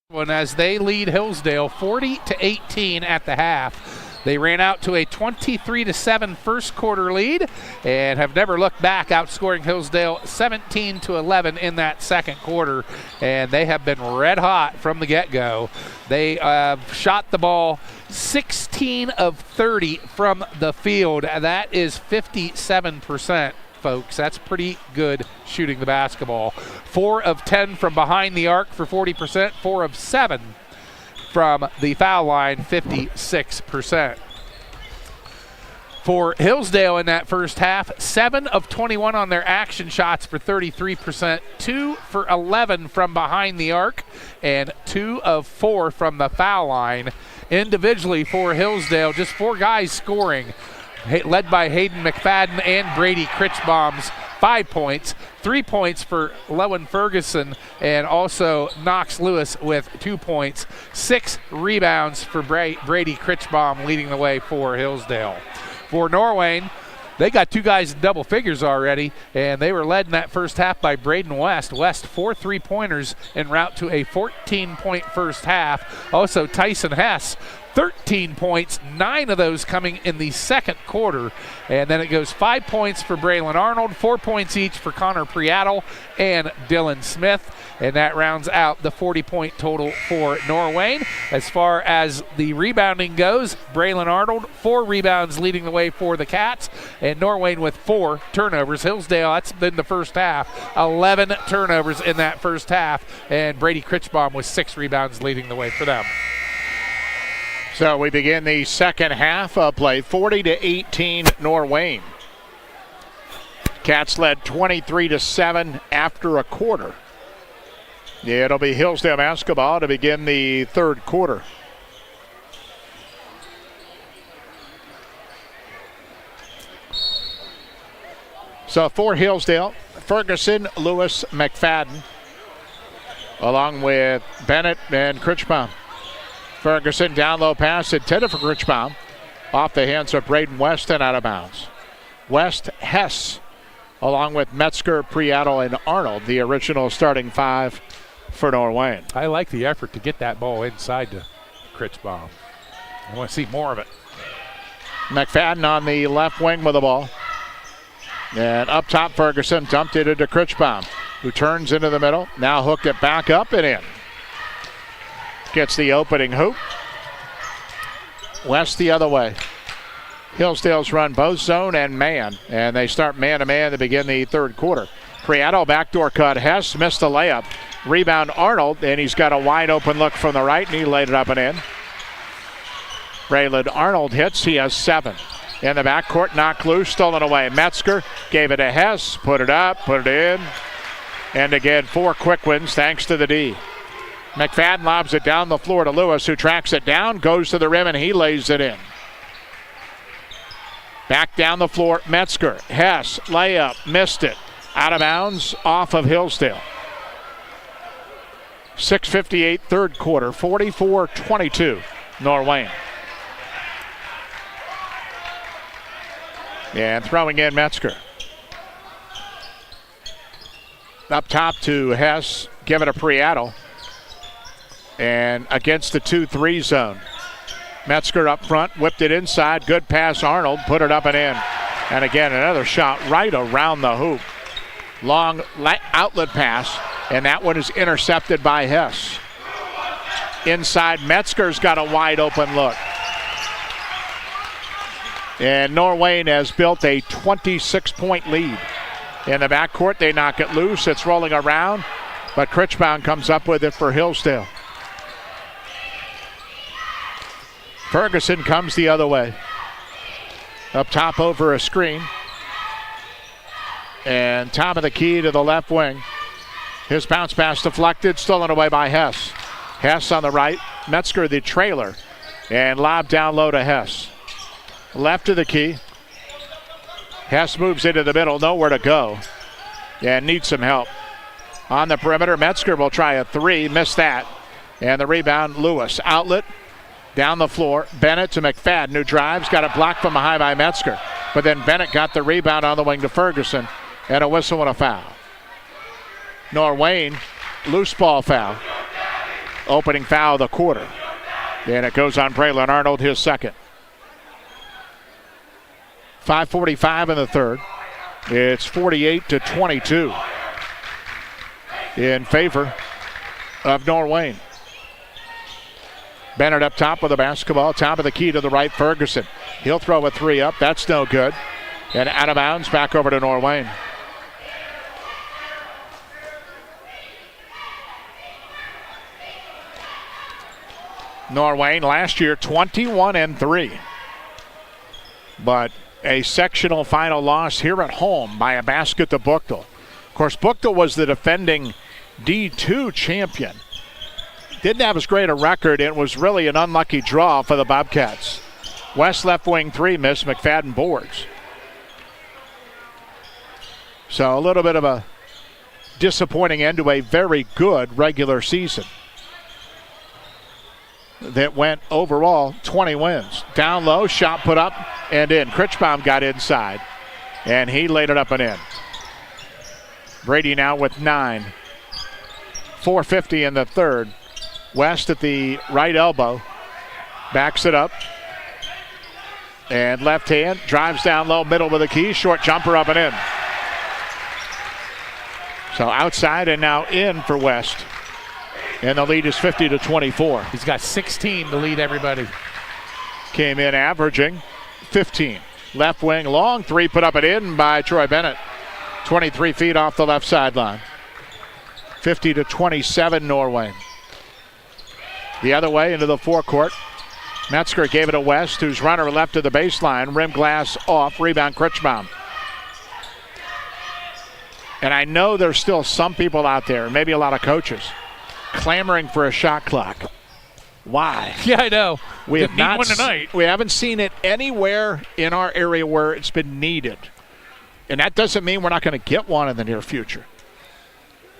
As they lead Hillsdale 40-18 at the half. They ran out to a 23-7 first quarter lead and have never looked back, outscoring Hillsdale 17-11 in that second quarter. And they have been red hot from the get-go. They shot the ball 16 of 30 from the field. That is 57%. Folks, that's pretty good shooting the basketball. 4 of 10 from behind the arc for 40%, 4 of 7 from the foul line, 56%. For Hillsdale in that first half, 7 of 21 on their action shots for 33%, 2 for 11 from behind the arc, and 2 of 4 from the foul line. Individually for Hillsdale, just 4 guys scoring, led by Hayden McFadden and Brady Critchbaum's 5 points, 3 points for Lowen Ferguson, and also Knox Lewis with 2 points, 6 rebounds for Brady Critchbaum, leading the way for Hillsdale. For Norwayne, they got 2 guys in double figures already, and they were led in that first half by Braden West. West, 4 3-pointers en route to a 14-point first half. Also Tyson Hess, 13 points, 9 of those coming in the second quarter. And then it goes 5 points for Braylon Arnold, 4 points each for Connor Priatel and Dylan Smith. And that rounds out the 40-point total for Norwayne. As far as the rebounding goes, Braylon Arnold, 4 rebounds leading the way for the Cats, and Norwayne with 4 turnovers. Hillsdale, that's been the first half, 11 turnovers in that first half, and Brady Critchbaum with 6 rebounds leading the way for them. So we begin the second half of play, 40-18 Norwayne. Cats led 23-7 after a quarter. It'll be Hillsdale basketball to begin the third quarter. So for Hillsdale, Ferguson, Lewis, McFadden, along with Bennett and Critchbaum. Ferguson down low pass intended for Critchbaum. Off the hands of Braden West and out of bounds. West, Hess, along with Metzger, Priatel, and Arnold, the original starting 5 for Norwayne. I like the effort to get that ball inside to Critchbaum. I want to see more of it. McFadden on the left wing with the ball. And up top, Ferguson dumped it into Critchbaum, who turns into the middle. Now hooked it back up and in. Gets the opening hoop. West the other way. Hillsdale's run both zone and man, and they start man-to-man to begin the third quarter. Priatel backdoor cut. Hess missed the layup. Rebound Arnold, and he's got a wide open look from the right, and he laid it up and in. Braylon Arnold hits. He has 7. In the backcourt, knocked loose, stolen away. Metzger gave it to Hess, put it up, put it in. And again, 4 quick wins thanks to the D. McFadden lobs it down the floor to Lewis, who tracks it down, goes to the rim, and he lays it in. Back down the floor, Metzger. Hess, layup, missed it. Out of bounds, off of Hillsdale. 6:58 third quarter, 44-22, Norwayne. And throwing in Metzger. Up top to Hess, give it to Priatel. And against the 2-3 zone. Metzger up front, whipped it inside. Good pass, Arnold, put it up and in. And again, another shot right around the hoop. Long outlet pass, and that one is intercepted by Hess. Inside, Metzger's got a wide open look. And Norwayne has built a 26-point lead. In the backcourt, they knock it loose. It's rolling around, but Critchbaum comes up with it for Hillsdale. Ferguson comes the other way. Up top over a screen. And top of the key to the left wing. His bounce pass deflected, stolen away by Hess. Hess on the right, Metzger the trailer. And lob down low to Hess. Left of the key. Hess moves into the middle, nowhere to go. And needs some help. On the perimeter, Metzger will try a 3, missed that. And the rebound, Lewis. Outlet. Down the floor, Bennett to McFadden, who drives, got a block from behind by Metzger. But then Bennett got the rebound on the wing to Ferguson, and a whistle and a foul. Norwayne, loose ball foul. opening foul of the quarter. And it goes on Braylon Arnold, his second. 5:45 in the third. It's 48-22 in favor of Norwayne. Bennett up top with the basketball, top of the key to the right, Ferguson. He'll throw a three up, that's no good. And out of bounds, back over to Norwayne. Norwayne last year 21-3. But a sectional final loss here at home by a basket to Buchtel. Of course, Buchtel was the defending D2 champion. Didn't have as great a record. It was really an unlucky draw for the Bobcats. West left wing three missed. McFadden boards. So a little bit of a disappointing end to a very good regular season that went overall 20 wins. Down low, shot put up and in. Critchbaum got inside, and he laid it up and in. Brady now with 9. 4:50 in the third. West at the right elbow. Backs it up. And left hand, drives down low, middle with the key. Short jumper up and in. So outside and now in for West. And the lead is 50-24. He's got 16 to lead everybody. Came in averaging 15. Left wing long three put up and in by Troy Bennett. 23 feet off the left sideline. 50-27 Norway. The other way into the forecourt. Metzger gave it to West, whose runner left to the baseline. Rim glass off. Rebound Critchbaum. And I know there's still some people out there, maybe a lot of coaches, clamoring for a shot clock. Why? Yeah, I know. We have not one tonight. We haven't seen it anywhere in our area where it's been needed. And that doesn't mean we're not going to get one in the near future.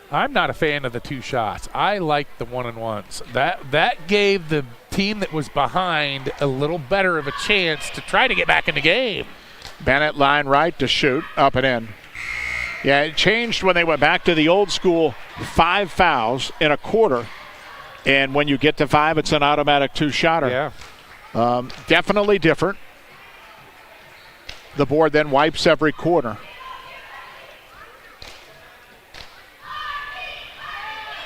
I'm not a fan of the two shots. I like the one-and-ones. That gave the team that was behind a little better of a chance to try to get back in the game. Bennett line right to shoot, up and in. Yeah, it changed when they went back to the old school 5 fouls in a quarter. And when you get to 5, it's an automatic two-shotter. Yeah. Definitely different. The board then wipes every quarter.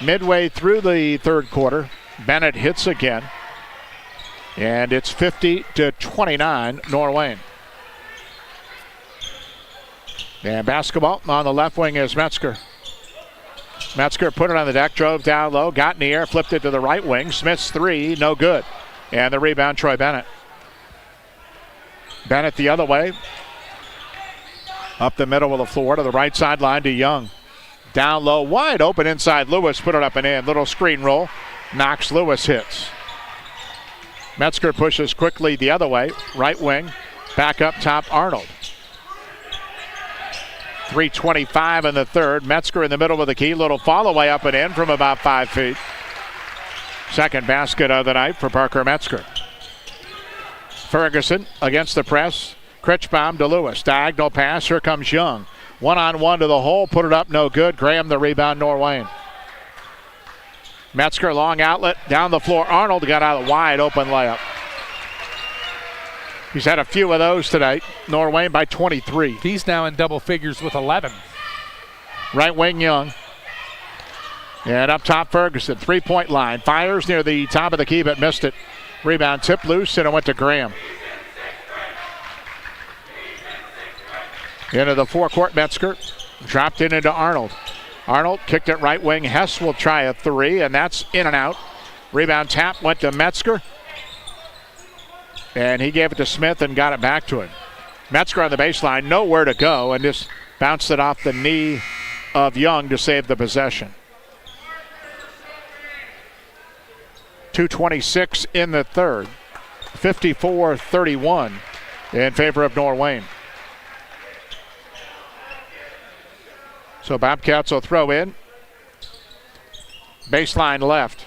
Midway through the third quarter, Bennett hits again. And it's 50-29 Norwayne. And basketball on the left wing is Metzger. Metzger put it on the deck, drove down low, got in the air, flipped it to the right wing. Smith's three, no good. And the rebound, Troy Bennett. Bennett the other way. Up the middle of the floor to the right sideline to Young. Down low, wide open inside Lewis, put it up and in. Little screen roll. Knox Lewis hits. Metzger pushes quickly the other way. Right wing. Back up top, Arnold. 3:25 in the third. Metzger in the middle of the key. Little fall away up and in from about 5 feet. Second basket of the night for Parker Metzger. Ferguson against the press. Critchbaum to Lewis. Diagonal pass. Here comes Young. One-on-one to the hole. Put it up. No good. Graham the rebound. Norwayne. Metzger long outlet. Down the floor. Arnold got out of the wide open layup. He's had a few of those tonight. Norwayne by 23. He's now in double figures with 11. Right wing Young. And up top Ferguson. 3-point line. Fires near the top of the key but missed it. Rebound tipped loose and it went to Graham. Into the forecourt, Metzger. Dropped it into Arnold. Arnold kicked it right wing. Hess will try a three, and that's in and out. Rebound tap went to Metzger. And he gave it to Smith and got it back to him. Metzger on the baseline, nowhere to go, and just bounced it off the knee of Young to save the possession. 2:26 in the third. 54-31 in favor of Norwayne. So Bobcats will throw in. Baseline left.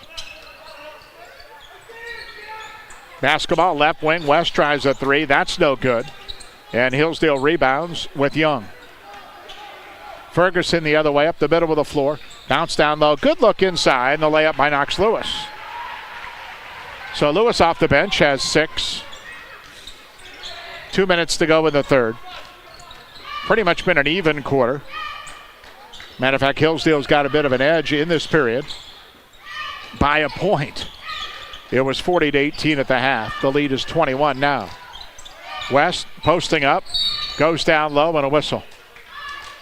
Basketball left wing. West tries a three. That's no good. And Hillsdale rebounds with Young. Ferguson the other way up the middle of the floor. Bounce down low. Good look inside. And the layup by Knox Lewis. So Lewis off the bench has 6. 2 minutes to go in the third. Pretty much been an even quarter. Matter of fact, Hillsdale's got a bit of an edge in this period by a point. It was 40-18 at the half. The lead is 21 now. West posting up, goes down low and a whistle.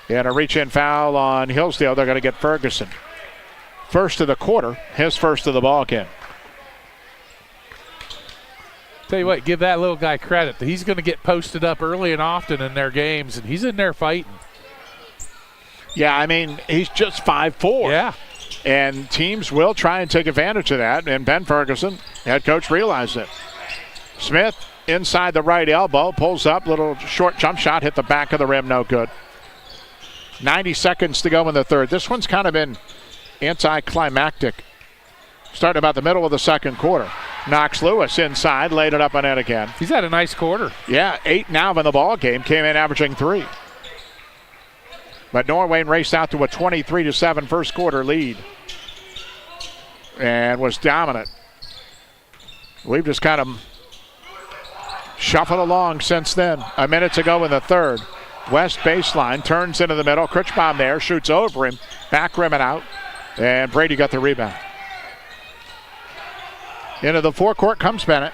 And a reach-in foul on Hillsdale. They're going to get Ferguson. First of the quarter, his first of the ball game. Tell you what, give that little guy credit. He's going to get posted up early and often in their games, and he's in there fighting. Yeah, I mean, he's just 5'4". Yeah. And teams will try and take advantage of that, and Ben Ferguson, head coach, realized it. Smith inside the right elbow, pulls up, little short jump shot, hit the back of the rim, no good. 90 seconds to go in the third. This one's kind of been anticlimactic. Starting about the middle of the second quarter. Knox Lewis inside, laid it up on it again. He's had a nice quarter. Yeah, 8 now in the ball game, came in averaging 3. But Norwayne raced out to a 23-7 first quarter lead and was dominant. We've just kind of shuffled along since then. A minute to go in the third. West baseline, turns into the middle. Critchbaum there, shoots over him, back rim and out. And Brady got the rebound. Into the forecourt comes Bennett.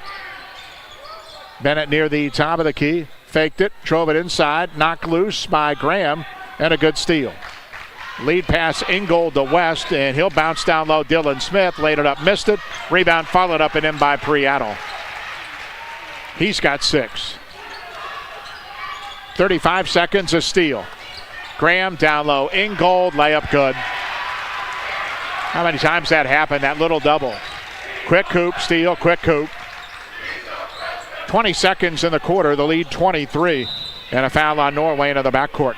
Bennett near the top of the key. Faked it, drove it inside, knocked loose by Graham, and a good steal. Lead pass Ingold to West, and he'll bounce down low. Dylan Smith laid it up, missed it. Rebound followed up and in by Priato. He's got 6. 35 seconds, a steal. Graham down low, Ingold, layup good. How many times that happened, that little double? Quick hoop, steal, quick hoop. 20 seconds in the quarter, the lead 23. And a foul on Norwayne in the backcourt.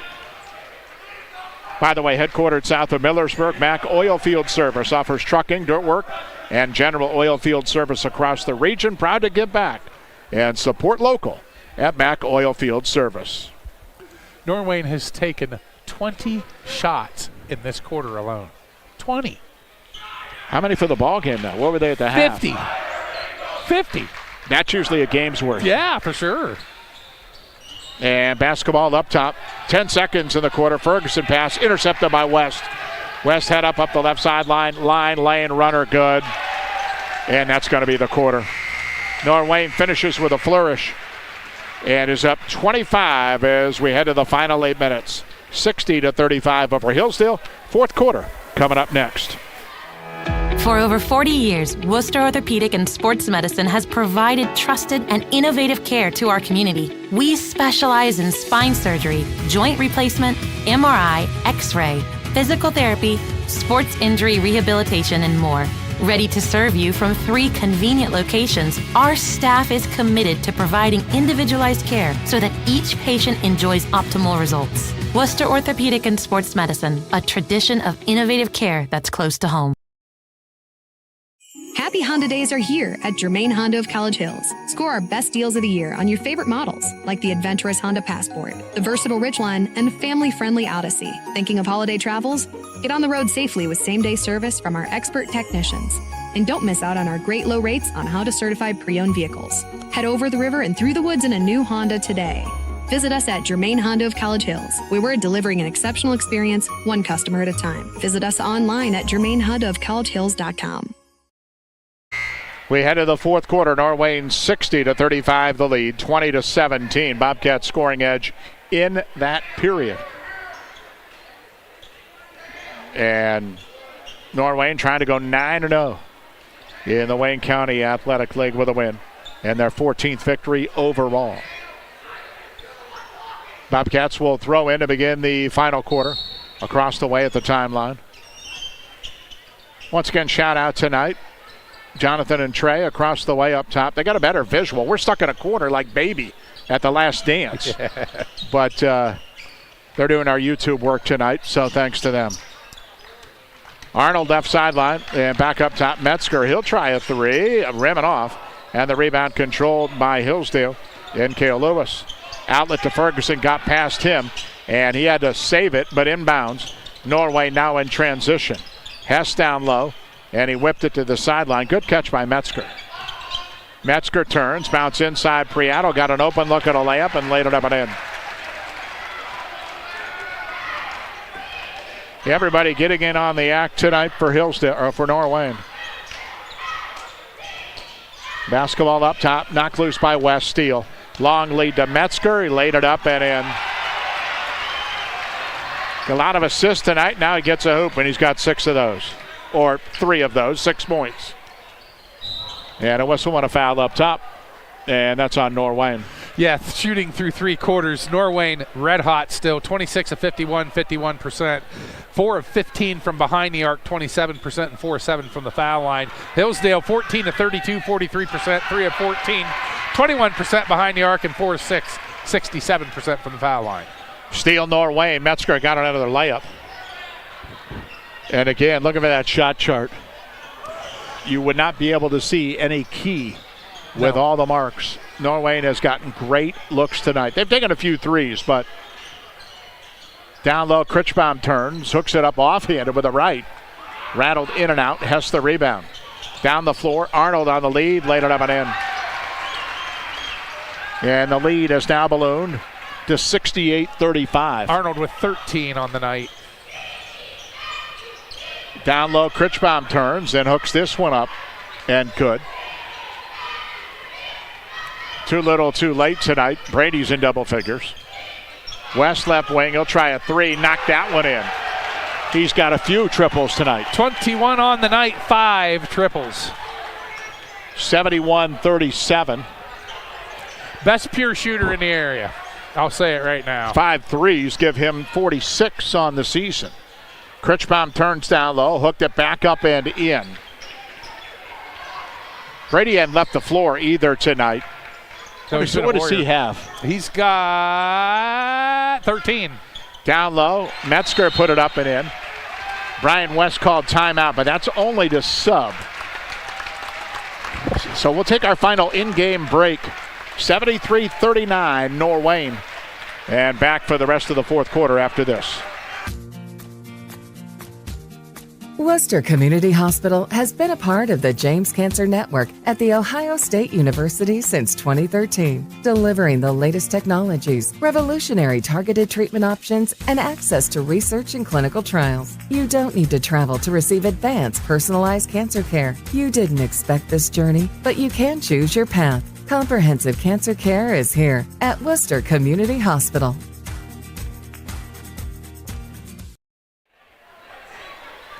By the way, headquartered south of Millersburg, Mack Oilfield Service offers trucking, dirt work, and general oilfield service across the region. Proud to give back and support local at Mack Oilfield Service. Norwayne has taken 20 shots in this quarter alone. 20. How many for the ball game now? What were they at the half? 50. That's usually a game's worth. Yeah, for sure. And basketball up top. 10 seconds in the quarter. Ferguson pass intercepted by West. West head up the left sideline. Lane, runner good. And that's going to be the quarter. Norwayne finishes with a flourish and is up 25 as we head to the final 8 minutes. 60-35 over Hillsdale. Fourth quarter coming up next. For over 40 years, Worcester Orthopedic and Sports Medicine has provided trusted and innovative care to our community. We specialize in spine surgery, joint replacement, MRI, X-ray, physical therapy, sports injury rehabilitation, and more. Ready to serve you from 3 convenient locations, our staff is committed to providing individualized care so that each patient enjoys optimal results. Worcester Orthopedic and Sports Medicine, a tradition of innovative care that's close to home. Happy Honda Days are here at Germain Honda of College Hills. Score our best deals of the year on your favorite models, like the adventurous Honda Passport, the versatile Ridgeline, and family-friendly Odyssey. Thinking of holiday travels? Get on the road safely with same-day service from our expert technicians. And don't miss out on our great low rates on Honda-certified pre-owned vehicles. Head over the river and through the woods in a new Honda today. Visit us at Germain Honda of College Hills, where we're delivering an exceptional experience, one customer at a time. Visit us online at germainhondaofcollegehills.com. We head to the fourth quarter. Norwayne 60-35 the lead, 20-17. Bobcats scoring edge in that period. And Norwayne trying to go 9-0 in the Wayne County Athletic League with a win and their 14th victory overall. Bobcats will throw in to begin the final quarter across the way at the timeline. Once again, shout out tonight. Jonathan and Trey across the way up top. They got a better visual. We're stuck in a corner like Baby at The Last Dance. Yeah. But they're doing our YouTube work tonight, so thanks to them. Arnold left sideline and back up top. Metzger, he'll try a 3, rimming off. And the rebound controlled by Hillsdale and Cale Lewis. Outlet to Ferguson, got past him, and he had to save it, but inbounds. Norway now in transition. Hess down low. And he whipped it to the sideline. Good catch by Metzger. Metzger turns, bounce inside. Prieto got an open look at a layup and laid it up and in. Everybody getting in on the act tonight for Hillsdale, or for Norwayne. Basketball up top, knocked loose by West. Steele. Long lead to Metzger. He laid it up and in. A lot of assists tonight. Now he gets a hoop, and he's got 6 of those. Or 3 of those, 6 points. And a whistle and a foul up top. And that's on Norwayne. Yeah, shooting through 3 quarters. Norwayne red hot still, 26 of 51, 51%. 4 of 15 from behind the arc, 27%, and 4 of 7 from the foul line. Hillsdale 14 of 32, 43%, 3 of 14, 21% behind the arc, and 4 of 6, 67% from the foul line. Steele Norwayne. Metzger got another layup. And again, look at that shot chart. You would not be able to see any key with all the marks. Norwayne has gotten great looks tonight. They've taken a few threes, but down low, Critchbaum turns, hooks it up offhanded with a right. Rattled in and out, Hess the rebound. Down the floor, Arnold on the lead, laid it up and in. And the lead has now ballooned to 68-35. Arnold with 13 on the night. Down low, Critchbaum turns and hooks this one up, and good. Too little, too late tonight. Brady's in double figures. West left wing, he'll try a 3, knock that one in. He's got a few triples tonight. 21 on the night, 5 triples. 71-37. Best pure shooter in the area. I'll say it right now. 5 threes give him 46 on the season. Critchbaum turns down low, hooked it back up and in. Brady hadn't left the floor either tonight. So what does he have? He's got 13. Down low, Metzger put it up and in. Brian West called timeout, but that's only to sub. So we'll take our final in-game break. 73-39, Norwayne. And back for the rest of the fourth quarter after this. Worcester Community Hospital has been a part of the James Cancer Network at The Ohio State University since 2013, delivering the latest technologies, revolutionary targeted treatment options, and access to research and clinical trials. You don't need to travel to receive advanced, personalized cancer care. You didn't expect this journey, but you can choose your path. Comprehensive cancer care is here at Worcester Community Hospital.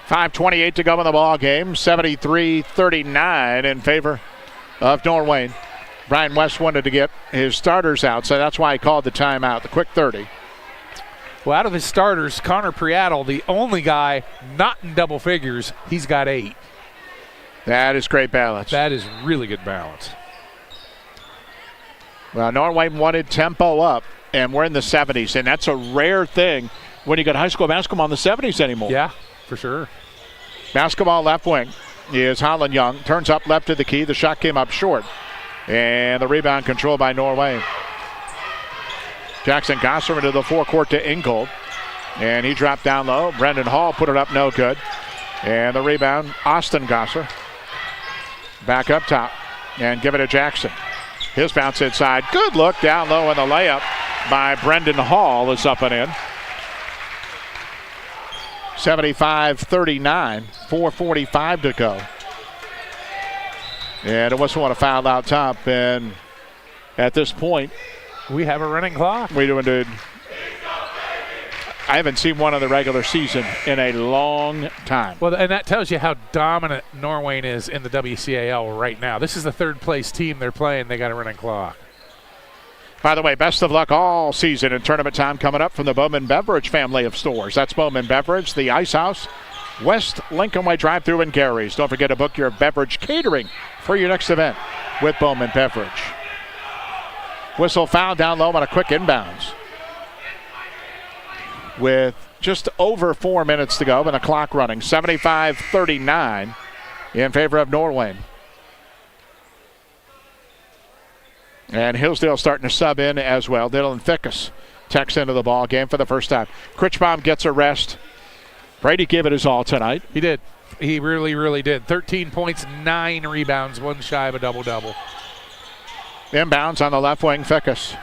.5:28 to go in the ball game. 73-39 in favor of Norwayne. Brian West wanted to get his starters out, so that's why he called the timeout, the quick 30. Well, out of his starters, Connor Prieto, the only guy not in double figures, he's got 8. That is great balance. That is really good balance. Well, Norwayne wanted tempo up, and we're in the 70s, and that's a rare thing when you got high school basketball in the 70s anymore. Yeah, for sure. Basketball left wing is Holland Young. Turns up left to the key. The shot came up short. And the rebound controlled by Norwayne. Jackson Gosser into the forecourt to Ingold. And he dropped down low. Brendan Hall put it up, no good. And the rebound, Austin Gosser. Back up top. And give it to Jackson. His bounce inside. Good look down low, and the layup by Brendan Hall is up and in. 75-39, 4:45 to go. And it wasn't want to foul out top. And at this point, we have a running clock. We do indeed. I haven't seen one in the regular season in a long time. Well, and that tells you how dominant Norwayne is in the WCAL right now. This is the third place team they're playing. They got a running clock. By the way, best of luck all season and tournament time coming up from the Bowman Beverage family of stores. That's Bowman Beverage, the Ice House, West Lincoln Way drive-thru in Gary's. Don't forget to book your beverage catering for your next event with Bowman Beverage. Whistle foul down low on a quick inbounds. With just over 4 minutes to go and the clock running. 75-39 in favor of Norwayne. And Hillsdale starting to sub in as well. Dylan Fickus checks into the ball game for the first time. Critchbaum gets a rest. Brady gave it his all tonight. He did. He really, really did. 13 points, 9 rebounds, 1 shy of a double-double. Inbounds on the left wing, Fickus.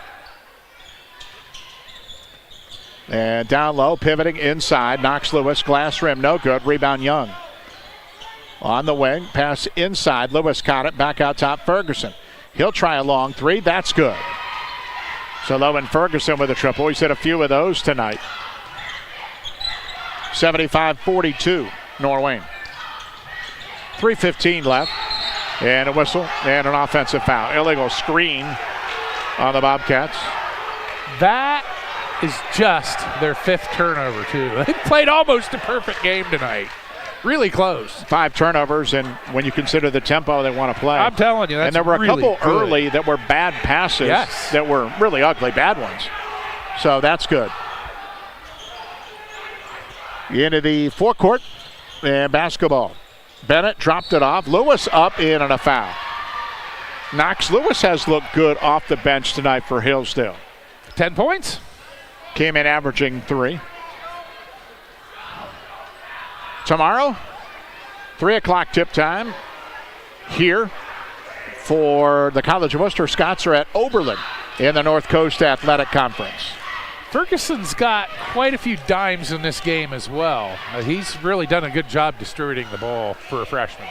And down low, pivoting inside. Knocks Lewis. Glass rim, no good. Rebound Young. On the wing, pass inside. Lewis caught it. Back out top, Ferguson. He'll try a long three. That's good. So Lowen Ferguson with a triple. He's hit a few of those tonight. 75-42, Norwayne. 3:15 left. And a whistle and an offensive foul. Illegal screen on the Bobcats. That is just their 5th turnover, too. They played almost a perfect game tonight. Really close. 5 turnovers, and when you consider the tempo they want to play. I'm telling you, that's and there were a really couple good. early that were bad passes Yes. that were really ugly, bad ones. So that's good. Into the forecourt and basketball. Bennett dropped it off. Lewis up in and a foul. Knox Lewis has looked good off the bench tonight for Hillsdale. 10 points. Came in averaging 3. Tomorrow, 3 o'clock tip time here for the College of Worcester. Scots are at Oberlin in the North Coast Athletic Conference. Ferguson's got quite a few dimes in this game as well. He's really done a good job distributing the ball for a freshman.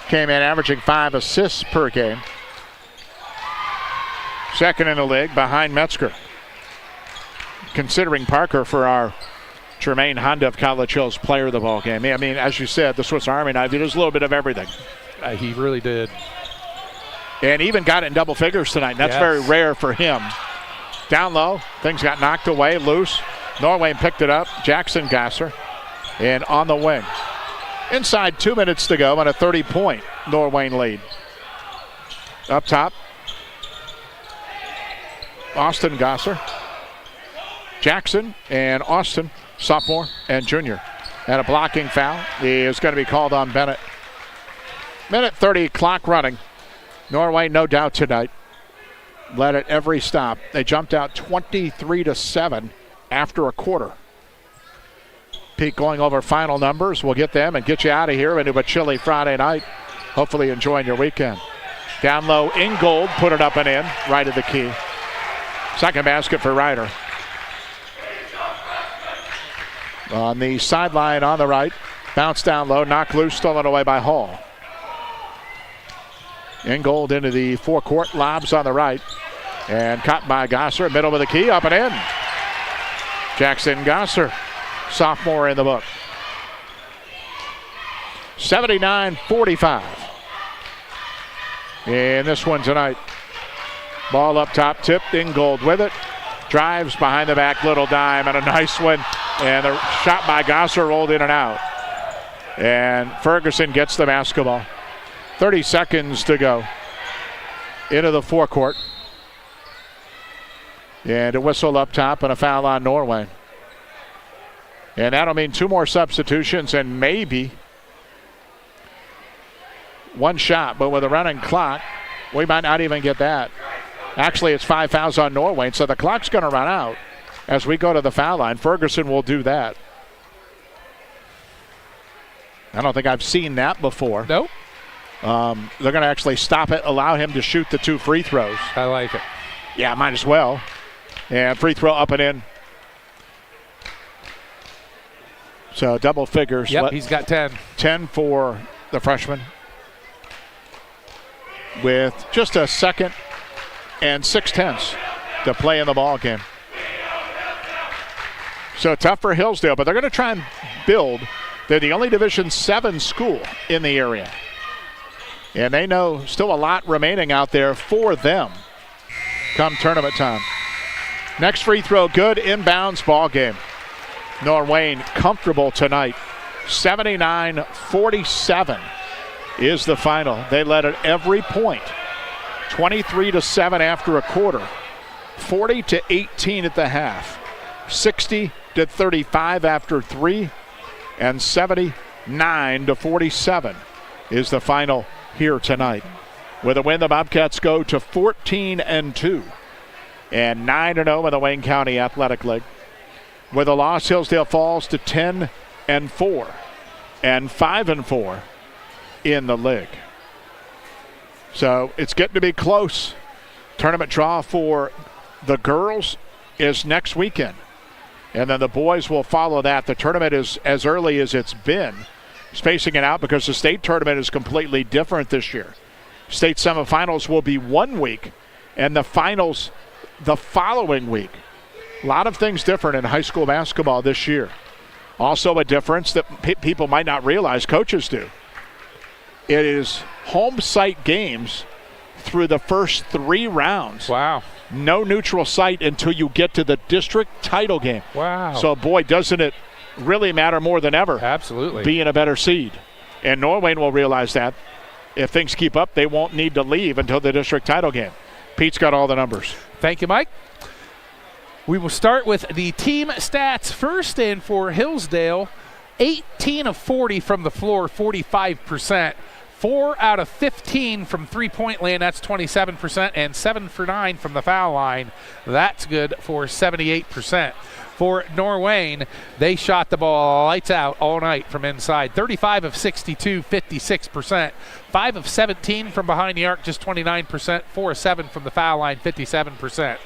Came in averaging 5 assists per game. Second in the league behind Metzger. Considering Parker for our Jermaine Honda of College Hills player of the ball game. I mean, as you said, the Swiss Army knife, he does a little bit of everything. He really did. And even got it in double figures tonight. That's very rare for him. Down low, things got knocked away, loose. Norwayne picked it up. Jackson Gasser. And on the wing. Inside 2 minutes to go and a 30-point Norwayne lead. Up top, Austin Gasser. Jackson and Austin, sophomore and junior. And a blocking foul is going to be called on Bennett. Minute 30, clock running. Norway, no doubt tonight, led at every stop. They jumped out 23-7 after a quarter. Pete going over final numbers. We'll get them and get you out of here into a chilly Friday night. Hopefully enjoying your weekend. Down low, Ingold put it up and in, right at the key. Second basket for Ryder. On the sideline on the right, bounce down low, knocked loose, stolen away by Hall. Ingold into the forecourt, lobs on the right, and caught by Gosser, middle of the key, up and in. Jackson Gosser, sophomore in the book. 79-45 in this one tonight. Ball up top, tipped, Ingold with it. Drives behind the back, little dime, and a nice one. And the shot by Gosser rolled in and out. And Ferguson gets the basketball. 30 seconds to go. Into the forecourt. And a whistle up top and a foul on Norway. And that'll mean 2 more substitutions and maybe 1 shot. But with a running clock, we might not even get that. Actually, it's 5 fouls on Norway, so the clock's going to run out as we go to the foul line. Ferguson will do that. I don't think I've seen that before. Nope. They're going to actually stop it, allow him to shoot the 2 free throws. I like it. Yeah, might as well. And free throw up and in. So double figures. Yep, he's got 10. 10 for the freshman. With just a second and 6/10 to play in the ball game. So tough for Hillsdale, but they're going to try and build. They're the only Division 7 school in the area. And they know still a lot remaining out there for them come tournament time. Next free throw, good, inbounds, ball game. Norwayne comfortable tonight. 79-47 is the final. They led at every point. 23-7 after a quarter. 40-18 at the half. 60-35 after 3. And 79-47 is the final here tonight. With a win, the Bobcats go to 14-2 and 9-0 in the Wayne County Athletic League. With a loss, Hillsdale falls to 10-4 and 5-4 in the league. So it's getting to be close Tournament draw for the girls is next weekend. And then the boys will follow that. The tournament is as early as it's been, spacing it out because the state tournament is completely different this year. State semifinals will be 1 week, and the finals the following week. A lot of things different in high school basketball this year. Also a difference that people might not realize, coaches do. It is home site games through the first 3 rounds. Wow. No neutral site until you get to the district title game. Wow. So, boy, doesn't it really matter more than ever. Absolutely. Being a better seed. And Norwayne will realize that. If things keep up, they won't need to leave until the district title game. Pete's got all the numbers. Thank you, Mike. We will start with the team stats first, and for Hillsdale, 18 of 40 from the floor, 45%. 4 out of 15 from three-point land, that's 27%, and 7 for 9 from the foul line. That's good for 78%. For Norwayne, they shot the ball lights out all night from inside. 35 of 62, 56%. 5 of 17 from behind the arc, just 29%. 4 of 7 from the foul line, 57%.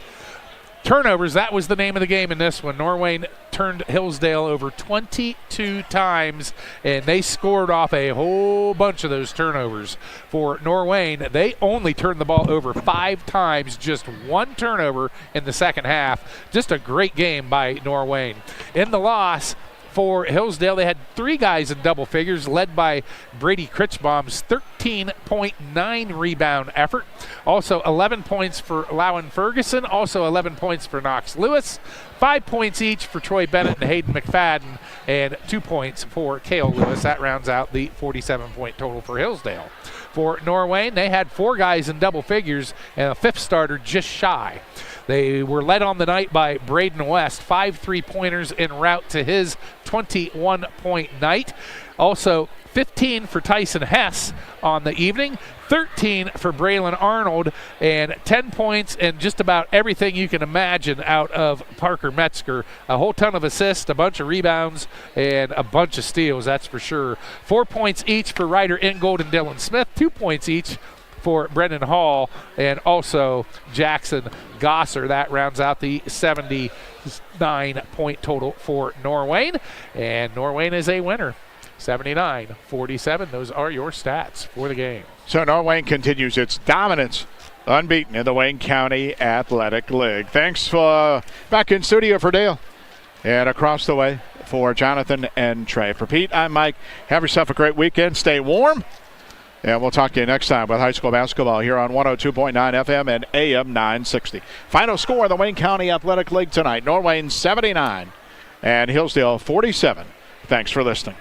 Turnovers, that was the name of the game in this one. Norwayne turned Hillsdale over 22 times, and they scored off a whole bunch of those turnovers. For Norwayne, they only turned the ball over 5 times, just 1 turnover in the second half. Just a great game by Norwayne. In the loss, for Hillsdale, they had 3 guys in double figures, led by Brady Critchbaum's 13.9 rebound effort. Also 11 points for Lowen Ferguson, also 11 points for Knox Lewis, 5 points each for Troy Bennett and Hayden McFadden, and 2 points for Cale Lewis. That rounds out the 47-point total for Hillsdale. For Norwayne, they had 4 guys in double figures and a 5th starter just shy. They were led on the night by Braden West, 5 3-pointers en route to his 21-point night. Also 15 for Tyson Hess on the evening, 13 for Braylon Arnold, and 10 points and just about everything you can imagine out of Parker Metzger. A whole ton of assists, a bunch of rebounds, and a bunch of steals, that's for sure. 4 points each for Ryder Ingold and Dylan Smith, 2 points each for Brendan Hall and also Jackson Gosser. That rounds out the 79-point total for Norwayne, and Norwayne is a winner. 79-47. Those are your stats for the game. So Norwayne continues its dominance, unbeaten in the Wayne County Athletic League. Thanks for back in studio for Dale and across the way for Jonathan and Trey. For Pete, I'm Mike. Have yourself a great weekend. Stay warm. And we'll talk to you next time with high school basketball here on 102.9 FM and AM 960. Final score in the Wayne County Athletic League tonight. Norwayne 79 and Hillsdale 47. Thanks for listening.